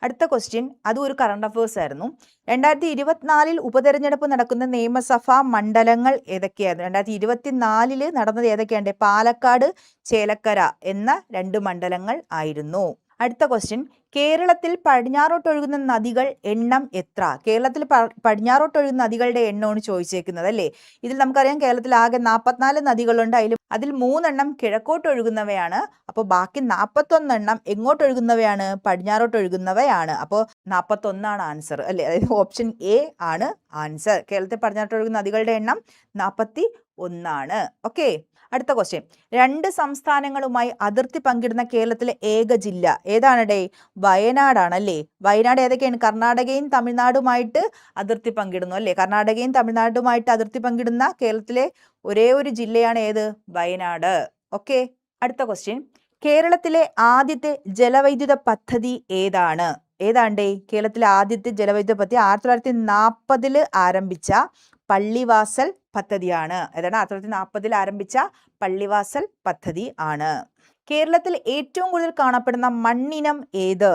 അടുത്ത ക്വസ്റ്റ്യൻ, അതും ഒരു കറണ്ട് അഫയേഴ്സ് ആയിരുന്നു. 2024 ഉപതെരഞ്ഞെടുപ്പ് നടക്കുന്ന നിയമസഭാ മണ്ഡലങ്ങൾ ഏതൊക്കെയായിരുന്നു? 2024 നടന്നത് ഏതൊക്കെയാണ്? പാലക്കാട്, ചേലക്കര എന്ന 2 മണ്ഡലങ്ങൾ ആയിരുന്നു. അടുത്ത ക്വസ്റ്റ്യൻ, കേരളത്തിൽ പടിഞ്ഞാറോട്ടൊഴുകുന്ന നദികൾ എണ്ണം എത്ര? കേരളത്തിൽ പടിഞ്ഞാറോട്ടൊഴുകുന്ന നദികളുടെ എണ്ണമാണ് ചോദിച്ചേക്കുന്നത് അല്ലേ? ഇതിൽ നമുക്കറിയാം കേരളത്തിൽ ആകെ 44 നദികളുണ്ട്. അതിൽ 3 കിഴക്കോട്ടൊഴുകുന്നവയാണ്. അപ്പോൾ ബാക്കി 41 എങ്ങോട്ടൊഴുകുന്നവയാണ്? പടിഞ്ഞാറോട്ടൊഴുകുന്നവയാണ്. അപ്പോൾ 41 ആൻസർ അല്ലേ? അതായത് ഓപ്ഷൻ എ ആണ് ആൻസർ. കേരളത്തിൽ പടിഞ്ഞാറോട്ടൊഴുകുന്ന നദികളുടെ എണ്ണം 41. ഓക്കെ. അടുത്ത ക്വസ്റ്റ്യൻ, 2 സംസ്ഥാനങ്ങളുമായി അതിർത്തി പങ്കിടുന്ന കേരളത്തിലെ ഏക ജില്ല ഏതാണടേ? വയനാടാണല്ലേ? വയനാട് ഏതൊക്കെയാണ്? കർണാടകയും തമിഴ്നാടുമായിട്ട് അതിർത്തി പങ്കിടുന്നു അല്ലേ? കർണാടകയും തമിഴ്നാടുമായിട്ട് അതിർത്തി പങ്കിടുന്ന കേരളത്തിലെ ഒരേ ഒരു ജില്ലയാണ് ഏത്? വയനാട്. ഓക്കെ. അടുത്ത ക്വസ്റ്റ്യൻ, കേരളത്തിലെ ആദ്യത്തെ ജലവൈദ്യുത പദ്ധതി ഏതാണ്? ഏതാണ്ടേ? കേരളത്തിലെ ആദ്യത്തെ ജലവൈദ്യുത പദ്ധതി 1940 ആരംഭിച്ച പള്ളിവാസൽ പദ്ധതിയാണ്. ഏതാണ്? 1940 ആരംഭിച്ച പള്ളിവാസൽ പദ്ധതി ആണ്. കേരളത്തിൽ ഏറ്റവും കൂടുതൽ കാണപ്പെടുന്ന മണ്ണിനം ഏത്?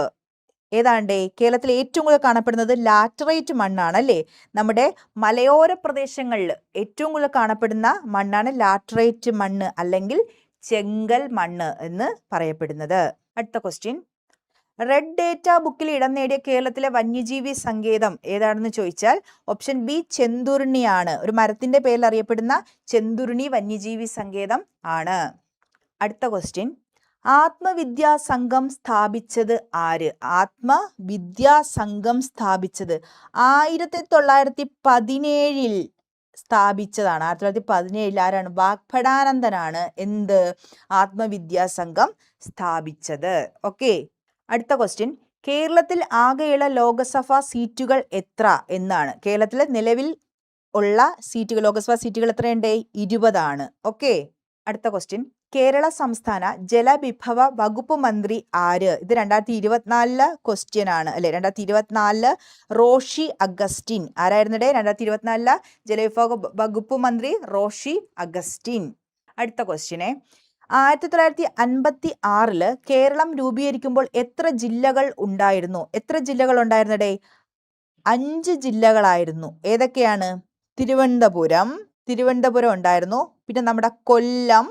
ഏതാണ്ടേ കേരളത്തിൽ ഏറ്റവും കൂടുതൽ കാണപ്പെടുന്നത് ലാറ്ററൈറ്റ് മണ്ണാണ് അല്ലേ. നമ്മുടെ മലയോര പ്രദേശങ്ങളിൽ ഏറ്റവും കൂടുതൽ കാണപ്പെടുന്ന മണ്ണാണ് ലാറ്ററൈറ്റ് മണ്ണ് അല്ലെങ്കിൽ ചെങ്കൽ മണ്ണ് എന്ന് പറയപ്പെടുന്നത്. അടുത്ത ക്വസ്റ്റ്യൻ, റെഡ് ഡേറ്റ ബുക്കിൽ ഇടം നേടിയ കേരളത്തിലെ വന്യജീവി സങ്കേതം ഏതാണെന്ന് ചോദിച്ചാൽ ഓപ്ഷൻ ബി ചെന്തുരുണിയാണ്. ഒരു മരത്തിന്റെ പേരിൽ അറിയപ്പെടുന്ന ചെന്തുരുണി വന്യജീവി സങ്കേതം ആണ്. അടുത്ത ക്വസ്റ്റ്യൻ, ആത്മവിദ്യാ സംഘം സ്ഥാപിച്ചത് ആര്? ആത്മവിദ്യാ സംഘം സ്ഥാപിച്ചത് 1917 സ്ഥാപിച്ചതാണ്. 1917 ആരാണ്? വാഗ്ഭടാനന്ദനാണ് എന്ത് ആത്മവിദ്യാ സംഘം സ്ഥാപിച്ചത്. ഓക്കെ. അടുത്ത ക്വസ്റ്റ്യൻ, കേരളത്തിൽ ആകെയുള്ള ലോകസഭാ സീറ്റുകൾ എത്ര എന്നാണ്? കേരളത്തിൽ നിലവിൽ ഉള്ള സീറ്റുകൾ, ലോകസഭാ സീറ്റുകൾ എത്രയുണ്ട്? 20 ആണ്. ഓക്കെ. അടുത്ത ക്വസ്റ്റ്യൻ, കേരള സംസ്ഥാന ജലവിഭവ വകുപ്പ് മന്ത്രി ആര്? ഇത് 2024 ക്വസ്റ്റ്യൻ ആണ് അല്ലെ. 2024 റോഷി അഗസ്റ്റിൻ. ആരായിരുന്നേ 2024 ജലവിഭവ വകുപ്പ് മന്ത്രി? റോഷി അഗസ്റ്റിൻ. അടുത്ത ക്വസ്റ്റ്യനെ, 1956 കേരളം രൂപീകരിക്കുമ്പോൾ എത്ര ജില്ലകൾ ഉണ്ടായിരുന്നു? എത്ര ജില്ലകൾ ഉണ്ടായിരുന്നടേ? 5 ജില്ലകളായിരുന്നു. ഏതൊക്കെയാണ്? തിരുവനന്തപുരം ഉണ്ടായിരുന്നു. പിന്നെ നമ്മുടെ കൊല്ലം,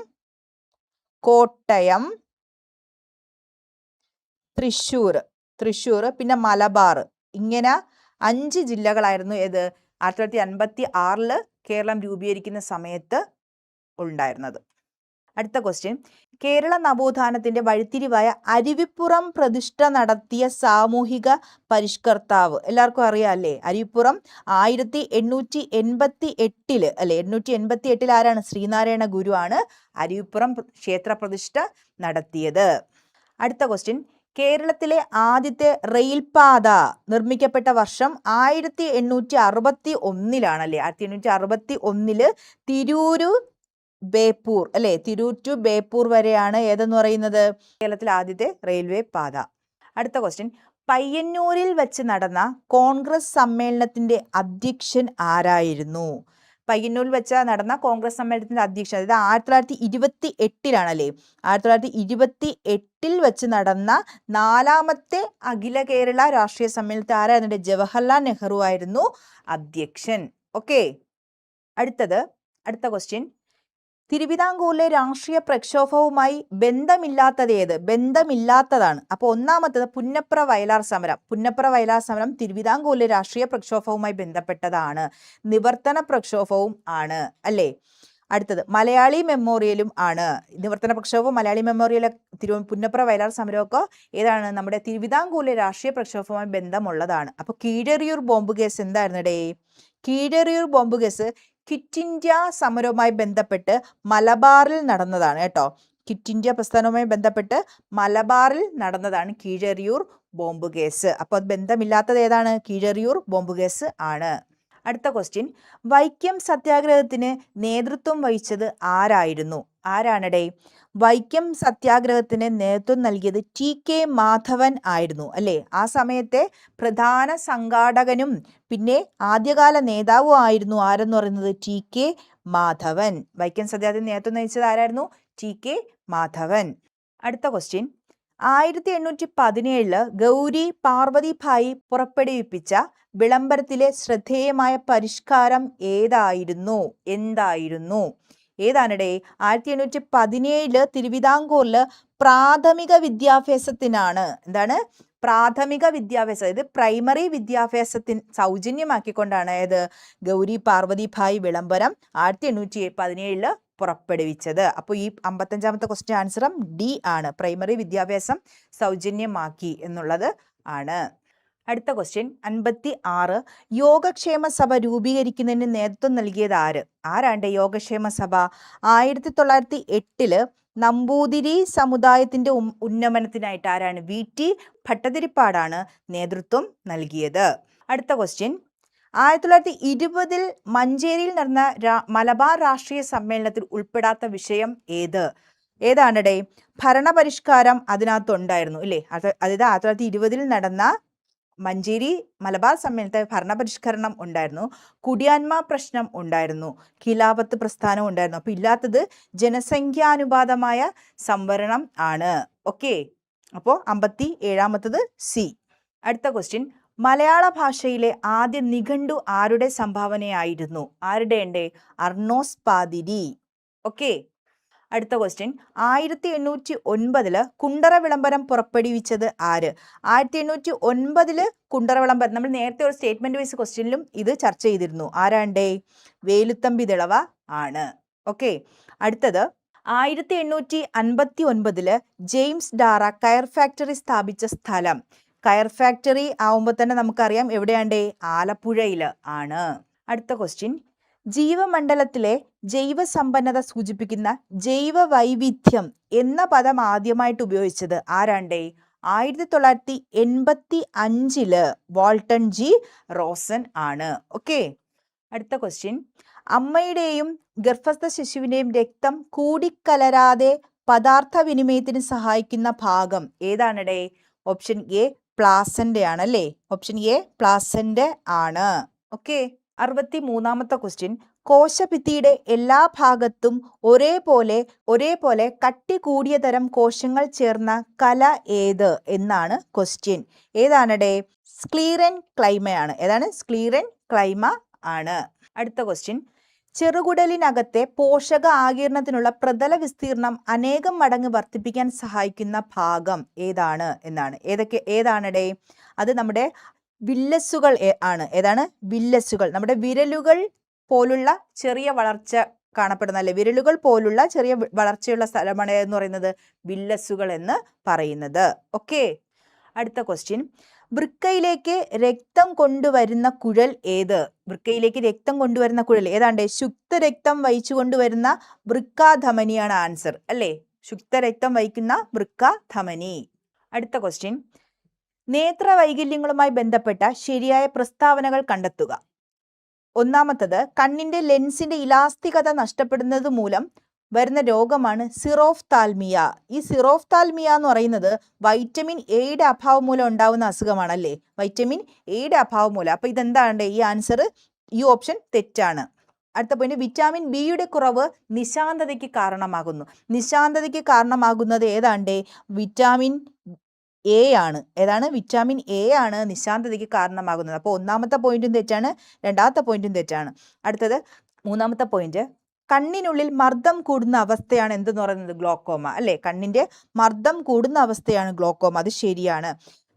കോട്ടയം, തൃശ്ശൂർ, പിന്നെ മലബാർ. ഇങ്ങനെ 5 ജില്ലകളായിരുന്നു ഏത് 1956 കേരളം രൂപീകരിക്കുന്ന സമയത്ത് ഉണ്ടായിരുന്നത്. അടുത്ത ക്വസ്റ്റ്യൻ, കേരള നവോത്ഥാനത്തിന്റെ വഴിത്തിരിവായ അരുവിപ്പുറം പ്രതിഷ്ഠ നടത്തിയ സാമൂഹിക പരിഷ്കർത്താവ് എല്ലാവർക്കും അറിയാം അല്ലേ? അരുവിപ്പുറം 1888 അല്ലെ. 888 ആരാണ്? ശ്രീനാരായണ ഗുരു ആണ് അരുവിപ്പുറം ക്ഷേത്ര പ്രതിഷ്ഠ നടത്തിയത്. അടുത്ത ക്വസ്റ്റ്യൻ, കേരളത്തിലെ ആദ്യത്തെ റെയിൽപാത നിർമ്മിക്കപ്പെട്ട വർഷം 1861 അല്ലേ. 1861 തിരൂരു ബേപ്പൂർ അല്ലെ. തിരൂർ ടു ബേപ്പൂർ വരെയാണ് ഏതെന്ന് പറയുന്നത് കേരളത്തിലെ ആദ്യത്തെ റെയിൽവേ പാത. അടുത്ത ക്വസ്റ്റ്യൻ, പയ്യന്നൂരിൽ വെച്ച് നടന്ന കോൺഗ്രസ് സമ്മേളനത്തിന്റെ അധ്യക്ഷൻ ആരായിരുന്നു? പയ്യന്നൂരിൽ വെച്ച് നടന്ന കോൺഗ്രസ് സമ്മേളനത്തിന്റെ അധ്യക്ഷൻ, അതായത് 1928 അല്ലേ. 1928 വെച്ച് നടന്ന 4ാമത്തെ അഖില കേരള രാഷ്ട്രീയ സമ്മേളനത്തിൽ ആരായിരുന്നു? ജവഹർലാൽ നെഹ്റു ആയിരുന്നു അധ്യക്ഷൻ. ഓക്കെ. അടുത്ത ക്വസ്റ്റ്യൻ, തിരുവിതാംകൂറിലെ രാഷ്ട്രീയ പ്രക്ഷോഭവുമായി ബന്ധമില്ലാത്തത് ഏത്? ബന്ധമില്ലാത്തതാണ്. അപ്പോൾ ഒന്നാമത്തത് പുന്നപ്ര വയലാർ സമരം തിരുവിതാംകൂറിലെ രാഷ്ട്രീയ പ്രക്ഷോഭവുമായി ബന്ധപ്പെട്ടതാണ്. നിവർത്തന പ്രക്ഷോഭവും ആണ് അല്ലേ. അടുത്തത് മലയാളി മെമ്മോറിയലും ആണ്. നിവർത്തന പ്രക്ഷോഭവും മലയാളി മെമ്മോറിയലും പുന്നപ്ര വയലാർ സമരമൊക്കെ ഏതാണ്? നമ്മുടെ തിരുവിതാംകൂറിലെ രാഷ്ട്രീയ പ്രക്ഷോഭവുമായി ബന്ധമുള്ളതാണ്. അപ്പോൾ കീഴരിയൂർ ബോംബ് കേസ് എന്തായിരുന്നു? Keezhariyur bomb case quit India സമരവുമായി ബന്ധപ്പെട്ട് മലബാറിൽ നടന്നതാണ് കേട്ടോ. ക്വിറ്റ് ഇന്ത്യ പ്രസ്ഥാനവുമായി ബന്ധപ്പെട്ട് മലബാറിൽ നടന്നതാണ് കീഴരിയൂർ ബോംബ് കേസ്. അപ്പോൾ അത് ബന്ധമില്ലാത്തത് ഏതാണ്? കീഴരിയൂർ ബോംബ് കേസ് ആണ്. അടുത്ത ക്വസ്റ്റ്യൻ, വൈക്കം സത്യാഗ്രഹത്തിന് നേതൃത്വം വഹിച്ചത് ആരായിരുന്നു? ആരാണടേ? വൈക്കം സത്യാഗ്രഹത്തിന് നേതൃത്വം നൽകിയത് ടി.കെ. മാധവൻ ആയിരുന്നു അല്ലേ. ആ സമയത്തെ പ്രധാന സംഘാടകനും പിന്നെ ആദ്യകാല നേതാവും ആയിരുന്നു ആരെന്ന് പറയുന്നത്? ടി.കെ. മാധവൻ. വൈക്കം സത്യാഗ്രഹത്തിന് നേതൃത്വം നയിച്ചത് ആരായിരുന്നു? ടി.കെ. മാധവൻ. അടുത്ത ക്വസ്റ്റ്യൻ, 1817 ഗൗരി പാർവതിഭായി പുറപ്പെടുവിപ്പിച്ച വിളംബരത്തിലെ ശ്രദ്ധേയമായ പരിഷ്കാരം ഏതായിരുന്നു? എന്തായിരുന്നു? ഏതാണിടേ? 1817 തിരുവിതാംകൂറിൽ പ്രാഥമിക വിദ്യാഭ്യാസത്തിനാണ്. എന്താണ്? പ്രാഥമിക വിദ്യാഭ്യാസം, അതായത് പ്രൈമറി വിദ്യാഭ്യാസത്തിന് സൗജന്യമാക്കിക്കൊണ്ടാണ് ഏത് ഗൗരി പാർവതിഭായി വിളംബരം 1817 പുറപ്പെടുവിച്ചത്. അപ്പോൾ ഈ 55ാമത്തെ ക്വസ്റ്റ്യൻ ആൻസറും ഡി ആണ്. പ്രൈമറി വിദ്യാഭ്യാസം സൗജന്യമാക്കി എന്നുള്ളത് ആണ്. അടുത്ത ക്വസ്റ്റ്യൻ 56, യോഗക്ഷേമ സഭ രൂപീകരിക്കുന്നതിന് നേതൃത്വം നൽകിയത് ആര്? ആരാണ്ട് യോഗക്ഷേമ സഭ? 1908 നമ്പൂതിരി സമുദായത്തിന്റെ ഉന്നമനത്തിനായിട്ട് ആരാണ്? വി.ടി. ഭട്ടതിരിപ്പാടാണ് നേതൃത്വം നൽകിയത്. അടുത്ത ക്വസ്റ്റ്യൻ, 1920 മഞ്ചേരിയിൽ നടന്ന മലബാർ രാഷ്ട്രീയ സമ്മേളനത്തിൽ ഉൾപ്പെടാത്ത വിഷയം ഏതാണടേ? ഭരണപരിഷ്കാരം അതിനകത്തുണ്ടായിരുന്നു ഇല്ലേ. അതായത് 1920 നടന്ന മഞ്ചേരി മലബാർ സമ്മേളനത്തിൽ ഭരണപരിഷ്കരണം ഉണ്ടായിരുന്നു, കുടിയാന്മ പ്രശ്നം ഉണ്ടായിരുന്നു, ഖിലാഫത്ത് പ്രസ്ഥാനം ഉണ്ടായിരുന്നു. അപ്പോൾ ഇല്ലാത്തത് ജനസംഖ്യാനുപാതമായ സംവരണം ആണ്. ഓക്കെ. അപ്പോൾ 57ാമത്തത് സി. അടുത്ത ക്വസ്റ്റ്യൻ, മലയാള ഭാഷയിലെ ആദ്യ നിഘണ്ടു ആരുടെ സംഭാവനയായിരുന്നു? ആരുടെ ഉണ്ട്? അർണോസ് പാതിരി. ഓക്കെ. അടുത്ത ക്വസ്റ്റ്യൻ, 1809 കുണ്ടറ വിളംബരം പുറപ്പെടുവിച്ചത് ആര്? 1809 കുണ്ടറ വിളംബരം, നമ്മൾ നേരത്തെ ഒരു സ്റ്റേറ്റ്മെന്റ് വൈസ് ക്വസ്റ്റ്യനിലും ഇത് ചർച്ച ചെയ്തിരുന്നു. ആരാണ്ടേ? വേലുത്തമ്പി ദളവ ആണ്. ഓക്കെ. അടുത്തത്, 1859 ജെയിംസ് ഡാറ കയർ ഫാക്ടറി സ്ഥാപിച്ച സ്ഥലം. കയർ ഫാക്ടറി ആവുമ്പോൾ തന്നെ നമുക്കറിയാം എവിടെയാണ്ടേ? ആലപ്പുഴയിൽ ആണ്. അടുത്ത ക്വസ്റ്റ്യൻ, ജീവമണ്ഡലത്തിലെ ജൈവസമ്പന്നത സൂചിപ്പിക്കുന്ന ജൈവ വൈവിധ്യം എന്ന പദം ആദ്യമായിട്ട് ഉപയോഗിച്ചത് ആരാണ്ടേ? 1985 വാൾട്ടൺ ജി റോസൻ ആണ്. ഓക്കെ. അടുത്ത ക്വസ്റ്റ്യൻ, അമ്മയുടെയും ഗർഭസ്ഥ ശിശുവിന്റെയും രക്തം കൂടിക്കലരാതെ പദാർത്ഥ വിനിമയത്തിന് സഹായിക്കുന്ന ഭാഗം ഏതാണടേ? ഓപ്ഷൻ എ പ്ലാസന്റ് ആണ് അല്ലേ? ഓപ്ഷൻ എ പ്ലാസന്റ് ആണ്. ഓക്കെ. 63ാമത്തെ ക്വസ്റ്റ്യൻ, കോശഭിത്തിയുടെ എല്ലാ ഭാഗത്തും ഒരേപോലെ കട്ടി കൂടിയ തരം കോശങ്ങൾ ചേർന്ന കല ഏത് എന്നാണ് ക്വസ്റ്റ്യൻ. ഏതാണടേ? സ്ക്ലീറൻ ക്ലൈമയാണ്. ഏതാണ്? സ്ക്ലീറൻ ക്ലൈമ ആണ്. അടുത്ത ക്വസ്റ്റ്യൻ, ചെറുകുടലിനകത്തെ പോഷക ആഗിരണത്തിനുള്ള പ്രതല വിസ്തീർണം അനേകം മടങ്ങ് വർദ്ധിപ്പിക്കാൻ സഹായിക്കുന്ന ഭാഗം ഏതാണ് എന്നാണ്. ഏതാണടേ? അത് നമ്മുടെ വില്ലസുകൾ ആണ്. ഏതാണ്? വില്ലസുകൾ. നമ്മുടെ വിരലുകൾ പോലുള്ള ചെറിയ വളർച്ച കാണപ്പെടുന്ന, അല്ലെ, വിരലുകൾ പോലുള്ള ചെറിയ വളർച്ചയുള്ള സ്ഥലമാണ് എന്ന് പറയുന്നത് വില്ലസുകൾ എന്ന് പറയുന്നത്. ഓക്കെ. അടുത്ത ക്വസ്റ്റ്യൻ, വൃക്കയിലേക്ക് രക്തം കൊണ്ടുവരുന്ന കുഴൽ ഏത്? വൃക്കയിലേക്ക് രക്തം കൊണ്ടുവരുന്ന കുഴൽ ഏതാണ്ട്? ശുക്തരക്തം വഹിച്ചു കൊണ്ടുവരുന്ന വൃക്കാധമനിയാണ് ആൻസർ അല്ലേ? ശുക്തരക്തം വഹിക്കുന്ന വൃക്കാധമനി. അടുത്ത ക്വസ്റ്റ്യൻ, നേത്രവൈകല്യങ്ങളുമായി ബന്ധപ്പെട്ട ശരിയായ പ്രസ്താവനകൾ കണ്ടെത്തുക. ഒന്നാമത്തത്, കണ്ണിന്റെ ലെൻസിന്റെ ഇലാസ്തികത നഷ്ടപ്പെടുന്നത് മൂലം വരുന്ന രോഗമാണ് സിറോഫ്താൽമിയ. ഈ സിറോഫ്താൽമിയ എന്ന് പറയുന്നത് വൈറ്റമിൻ എയുടെ അഭാവം മൂലം ഉണ്ടാവുന്ന അസുഖമാണല്ലേ? വൈറ്റമിൻ എയുടെ അഭാവം മൂലം. അപ്പൊ ഇതെന്താണ്? ഈ ആൻസർ, ഈ ഓപ്ഷൻ തെറ്റാണ്. അടുത്ത പോയിന്റ്, വിറ്റാമിൻ ബിയുടെ കുറവ് നിശാന്തതയ്ക്ക് കാരണമാകുന്നു. നിശാന്തതയ്ക്ക് കാരണമാകുന്നത് ഏതാണ്ട്? വിറ്റാമിൻ എ ആണ്. ഏതാണ്? വിറ്റാമിൻ എ ആണ് നിശാന്തതയ്ക്ക് കാരണമാകുന്നത്. അപ്പോൾ ഒന്നാമത്തെ പോയിന്റും തെറ്റാണ്, രണ്ടാമത്തെ പോയിന്റും തെറ്റാണ്. അടുത്തത്, മൂന്നാമത്തെ പോയിന്റ്, കണ്ണിനുള്ളിൽ മർദ്ദം കൂടുന്ന അവസ്ഥയാണ് എന്തെന്ന് പറയുന്നത്? ഗ്ലോക്കോമ അല്ലേ? കണ്ണിന്റെ മർദ്ദം കൂടുന്ന അവസ്ഥയാണ് ഗ്ലോക്കോമ. അത് ശരിയാണ്.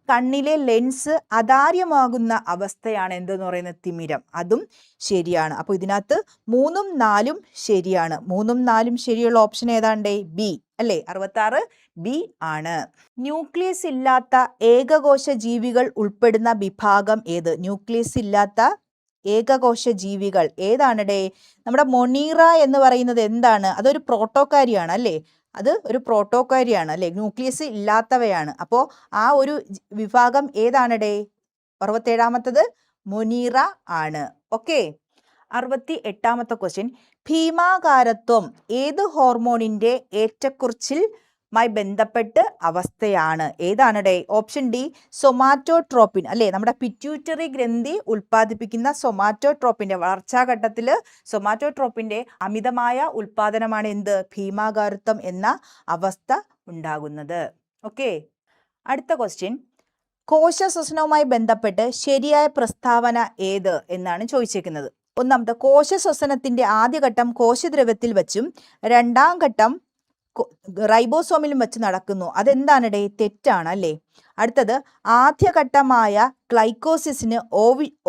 കണ്ണിലെ ലെൻസ് അതാര്യമാകുന്ന അവസ്ഥയാണ് എന്തെന്ന് പറയുന്നത്? തിമിരം. അതും ശരിയാണ്. അപ്പോൾ ഇതിനകത്ത് 3ഉം 4ഉം ശരിയാണ്. 3ഉം 4ഉം ശരിയുള്ള ഓപ്ഷൻ ഏതാണ്ടേ? ബി അല്ലേ? 66 ബി ആണ്. ന്യൂക്ലിയസ് ഇല്ലാത്ത ഏകകോശ ജീവികൾ ഉൾപ്പെടുന്ന വിഭാഗം ഏത്? ന്യൂക്ലിയസ് ഇല്ലാത്ത ഏകകോശ ജീവികൾ ഏതാണടേ? നമ്മുടെ മൊണീറ എന്ന് പറയുന്നത് എന്താണ്? അതൊരു പ്രോട്ടോകാരിയാണ് അല്ലേ? അത് ഒരു പ്രോട്ടോകാരിയാണ് അല്ലേ? ന്യൂക്ലിയസ് ഇല്ലാത്തവയാണ്. അപ്പോൾ ആ ഒരു വിഭാഗം ഏതാണടേ? 67ാമത്തത് മൊനീറ ആണ്. ഓക്കെ. 68ാമത്തെ ക്വസ്റ്റ്യൻ, ഭീമാകാരത്വം ഏത് ഹോർമോണിന്റെ ഏറ്റക്കുറച്ചിലുമായി ബന്ധപ്പെട്ട് അവസ്ഥയാണ്? ഏതാണടേ? ഓപ്ഷൻ ഡി സൊമാറ്റോട്രോപ്പിൻ അല്ലേ? നമ്മുടെ പിറ്റ്യൂട്ടറി ഗ്രന്ഥി ഉൽപ്പാദിപ്പിക്കുന്ന സൊമാറ്റോട്രോപ്പിന്റെ വളർച്ചാഘട്ടത്തിൽ സൊമാറ്റോട്രോപ്പിന്റെ അമിതമായ ഉൽപാദനമാണ് എന്ത്? ഭീമാകാരത്വം എന്ന അവസ്ഥ ഉണ്ടാകുന്നത്. ഓക്കെ. അടുത്ത ക്വസ്റ്റ്യൻ, കോശ ശ്വസനവുമായി ബന്ധപ്പെട്ട് ശരിയായ പ്രസ്താവന ഏത് എന്നാണ് ചോദിച്ചിരിക്കുന്നത്. ഒന്നാമത്തെ, കോശ ശ്വസനത്തിന്റെ ആദ്യഘട്ടം കോശദ്രവ്യത്തിൽ വെച്ചും രണ്ടാം ഘട്ടം റൈബോസോമിലും വെച്ച് നടക്കുന്നു. അതെന്താണിടേ? തെറ്റാണ് അല്ലേ? അടുത്തത്, ആദ്യഘട്ടമായ ഗ്ലൈക്കോസിസിന്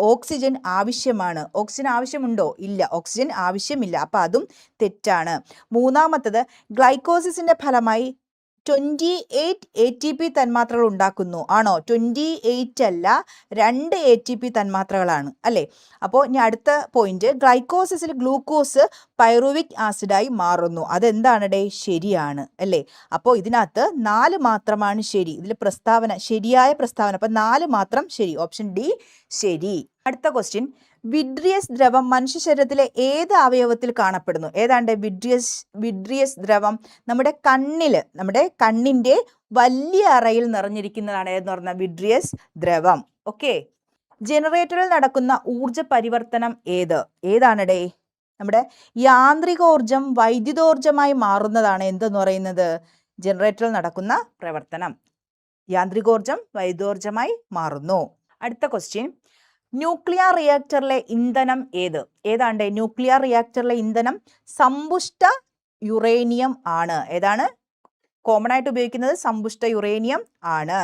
ഓക്സിജൻ ആവശ്യമാണ്. ഓക്സിജൻ ആവശ്യമുണ്ടോ? ഇല്ല, ഓക്സിജൻ ആവശ്യമില്ല. അപ്പൊ അതും തെറ്റാണ്. മൂന്നാമത്തത്, ഗ്ലൈക്കോസിസിന്റെ ഫലമായി 28 ATP തന്മാത്രകൾ ഉണ്ടാക്കുന്നു. ആണോ? 28 അല്ല, 2 ATP തന്മാത്രകളാണ് അല്ലേ? അപ്പോൾ ഇനി അടുത്ത പോയിന്റ്, ഗ്ലൈക്കോസിസിൽ ഗ്ലൂക്കോസ് പൈറുവിക് ആസിഡായി മാറുന്നു. അതെന്താണടേ? ശരിയാണ് അല്ലേ? അപ്പോൾ ഇതിനകത്ത് 4 മാത്രമാണ് ശരി. ഇതിൽ പ്രസ്താവന, ശരിയായ പ്രസ്താവന, അപ്പൊ 4 മാത്രം ശരി. ഓപ്ഷൻ ഡി ശരി. അടുത്ത ക്വസ്റ്റ്യൻ, വിഡ്രിയസ് ദ്രവം മനുഷ്യ ശരീരത്തിലെ ഏത് അവയവത്തിൽ കാണപ്പെടുന്നു? ഏതാണ്ട് വിഡ്രിയസ് ദ്രവം നമ്മുടെ കണ്ണിന്റെ വലിയ അറയിൽ നിറഞ്ഞിരിക്കുന്നതാണ് എന്ന് പറഞ്ഞാൽ വിഡ്രിയസ് ദ്രവം. ഓക്കെ. ജനറേറ്ററിൽ നടക്കുന്ന ഊർജ പരിവർത്തനം ഏതാണടേ? നമ്മുടെ യാന്ത്രികോർജം വൈദ്യുതോർജമായി മാറുന്നതാണ് എന്തെന്ന് പറയുന്നത്? ജനറേറ്ററിൽ നടക്കുന്ന പ്രവർത്തനം. യാന്ത്രികോർജം വൈദ്യോർജമായി മാറുന്നു. അടുത്ത ക്വസ്റ്റ്യൻ, ന്യൂക്ലിയർ റിയാക്ടറിലെ ഇന്ധനം ഏതാണ്ട് ന്യൂക്ലിയർ റിയാക്ടറിലെ ഇന്ധനം സമ്പുഷ്ട യുറേനിയം ആണ്. ഏതാണ് കോമൺ ആയിട്ട് ഉപയോഗിക്കുന്നത്? സമ്പുഷ്ട യുറേനിയം ആണ്.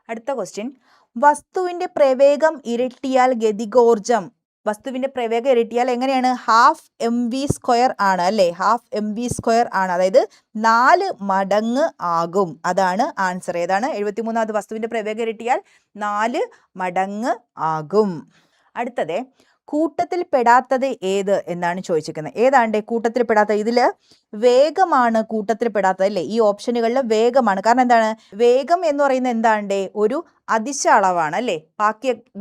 അടുത്ത ക്വസ്റ്റ്യൻ, വസ്തുവിന്റെ പ്രവേഗം ഇരട്ടിയാൽ ഗതികോർജം, വസ്തുവിന്റെ പ്രവേഗം ഇരട്ടിയാൽ എങ്ങനെയാണ്? ഹാഫ് mv² ആണ് അല്ലേ? ഹാഫ് mv² ആണ്, അതായത് 4 മടങ്ങ് ആകും. അതാണ് ആൻസർ. ഏതാണ്? 73ാമത്, വസ്തുവിന്റെ പ്രവേഗം ഇരട്ടിയാൽ 4 മടങ്ങ് ആകും. അടുത്തത്, കൂട്ടത്തിൽ പെടാത്തത് ഏത് എന്നാണ് ചോദിച്ചിരിക്കുന്നത്. ഏതാണ്ട് കൂട്ടത്തിൽ പെടാത്തത്? ഇതില് വേഗമാണ് കൂട്ടത്തിൽ പെടാത്തത് അല്ലേ? ഈ ഓപ്ഷനുകളിൽ വേഗമാണ്. കാരണം എന്താണ്? വേഗം എന്ന് പറയുന്നത് എന്താണ്ട് ഒരു അദിശ അളവാണ് അല്ലേ?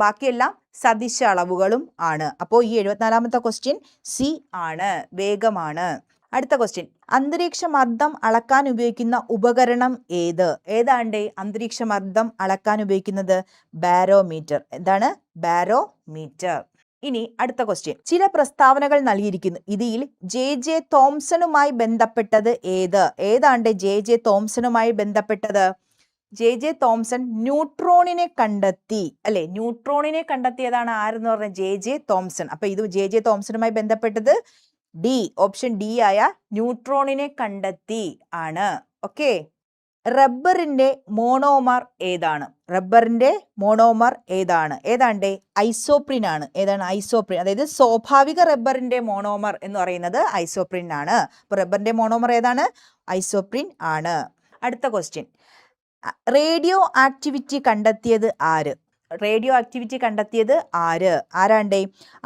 ബാക്കിയെല്ലാം സദിശ അളവുകളും ആണ്. അപ്പോൾ ഈ 74ാമത്തെ ക്വസ്റ്റ്യൻ സി ആണ്, വേഗമാണ്. അടുത്ത ക്വസ്റ്റ്യൻ, അന്തരീക്ഷ മർദ്ദം അളക്കാൻ ഉപയോഗിക്കുന്ന ഉപകരണം ഏതാണ്ട് അന്തരീക്ഷ മർദ്ദം അളക്കാൻ ഉപയോഗിക്കുന്നത്? ബാരോമീറ്റർ. എന്താണ്? ബാരോമീറ്റർ. ഇനി അടുത്ത ക്വസ്റ്റ്യൻ, ചില പ്രസ്താവനകൾ നൽകിയിരിക്കുന്നു. ഇതിൽ ജെ തോംസണുമായി ബന്ധപ്പെട്ടത് ഏതാണ്ട് ജെ തോംസണുമായി ബന്ധപ്പെട്ടത്? ജെ തോംസൺ ന്യൂട്രോണിനെ കണ്ടെത്തി അല്ലെ? ന്യൂട്രോണിനെ കണ്ടെത്തിയതാണ് ആരെന്ന് പറഞ്ഞ ജെ തോംസൺ. അപ്പൊ ഇത് ജെ തോംസണുമായി ബന്ധപ്പെട്ടത് ഡി, ഓപ്ഷൻ ഡി ആയ ന്യൂട്രോണിനെ കണ്ടെത്തി ആണ്. ഓക്കെ. റബ്ബറിന്റെ മോണോമർ ഏതാണ്? റബ്ബറിന്റെ മോണോമർ ഏതാണ്ട് ഐസോപ്രിൻ ആണ്. ഏതാണ്? ഐസോപ്രിൻ. അതായത് സ്വാഭാവിക റബ്ബറിന്റെ മോണോമർ എന്ന് പറയുന്നത് ഐസോപ്രിൻ ആണ്. അപ്പൊ റബ്ബറിന്റെ മോണോമർ ഏതാണ്? ഐസോപ്രിൻ ആണ്. അടുത്ത ക്വസ്റ്റ്യൻ, റേഡിയോ ആക്ടിവിറ്റി കണ്ടെത്തിയത് ആര്? റേഡിയോ ആക്ടിവിറ്റി കണ്ടെത്തിയത് ആരാണ്ട്?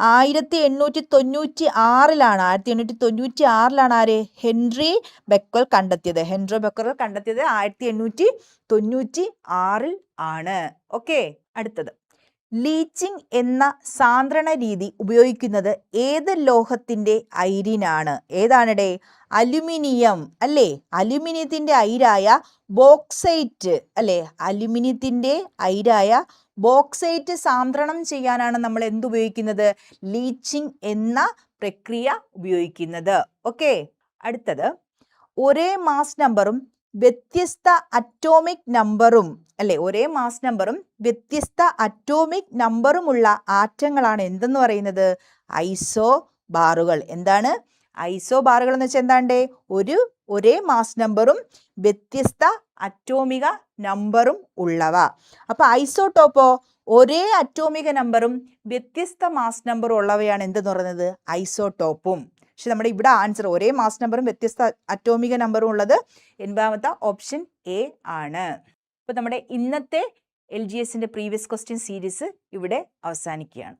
1896-ലാണ്. 1896-ലാണ് ആര്? ഹെൻറി ബെക്കൽ കണ്ടെത്തിയത്. ഹെൻറി ബെക്കൽ കണ്ടെത്തിയത് 1896 ആണ്. ഓക്കെ. അടുത്തത്, ലീച്ചിങ് എന്ന സാന്ദ്രണ രീതി ഉപയോഗിക്കുന്നത് ഏത് ലോഹത്തിന്റെ അയിരിനാണ്? ഏതാണിടെ? അലുമിനിയം അല്ലേ? അലുമിനിയത്തിന്റെ അയിരായ ബോക്സൈറ്റ് അല്ലേ? അലുമിനിയത്തിന്റെ അയിരായ ബോക്സൈറ്റ് സാന്ദ്രണം ചെയ്യാനാണ് നമ്മൾ എന്തുപയോഗിക്കുന്നത്? ലീച്ചിങ് എന്ന പ്രക്രിയ ഉപയോഗിക്കുന്നത്. ഓക്കെ. അടുത്തത്, ഒരേ മാസ് നമ്പറും വ്യത്യസ്ത അറ്റോമിക് നമ്പറും അല്ലെ? ഒരേ മാസ് നമ്പറും വ്യത്യസ്ത അറ്റോമിക് നമ്പറുമുള്ള ആറ്റങ്ങളാണ് എന്തെന്ന് പറയുന്നത്? ഐസോ ബാറുകൾ. എന്താണ്? ഐസോ ബാറുകൾ എന്ന് വെച്ചാൽ എന്താണ്ട്? ഒരേ മാസ് നമ്പറും വ്യത്യസ്ത അറ്റോമിക നമ്പറും ഉള്ളവ. അപ്പൊ ഐസോടോപ്പോ? ഒരേ അറ്റോമിക നമ്പറും വ്യത്യസ്ത മാസ് നമ്പറും ഉള്ളവയാണ് എന്തെന്ന് പറയുന്നത്? ഐസോടോപ്പും. പക്ഷെ നമ്മുടെ ഇവിടെ ആൻസർ ഒരേ മാസ് നമ്പറും വ്യത്യസ്ത അറ്റോമിക നമ്പറും ഉള്ളത് 80ാമത്തെ ഓപ്ഷൻ എ ആണ്. അപ്പൊ നമ്മുടെ ഇന്നത്തെ LGSന്റെ പ്രീവിയസ് ക്വസ്റ്റ്യൻ സീരീസ് ഇവിടെ അവസാനിക്കുകയാണ്.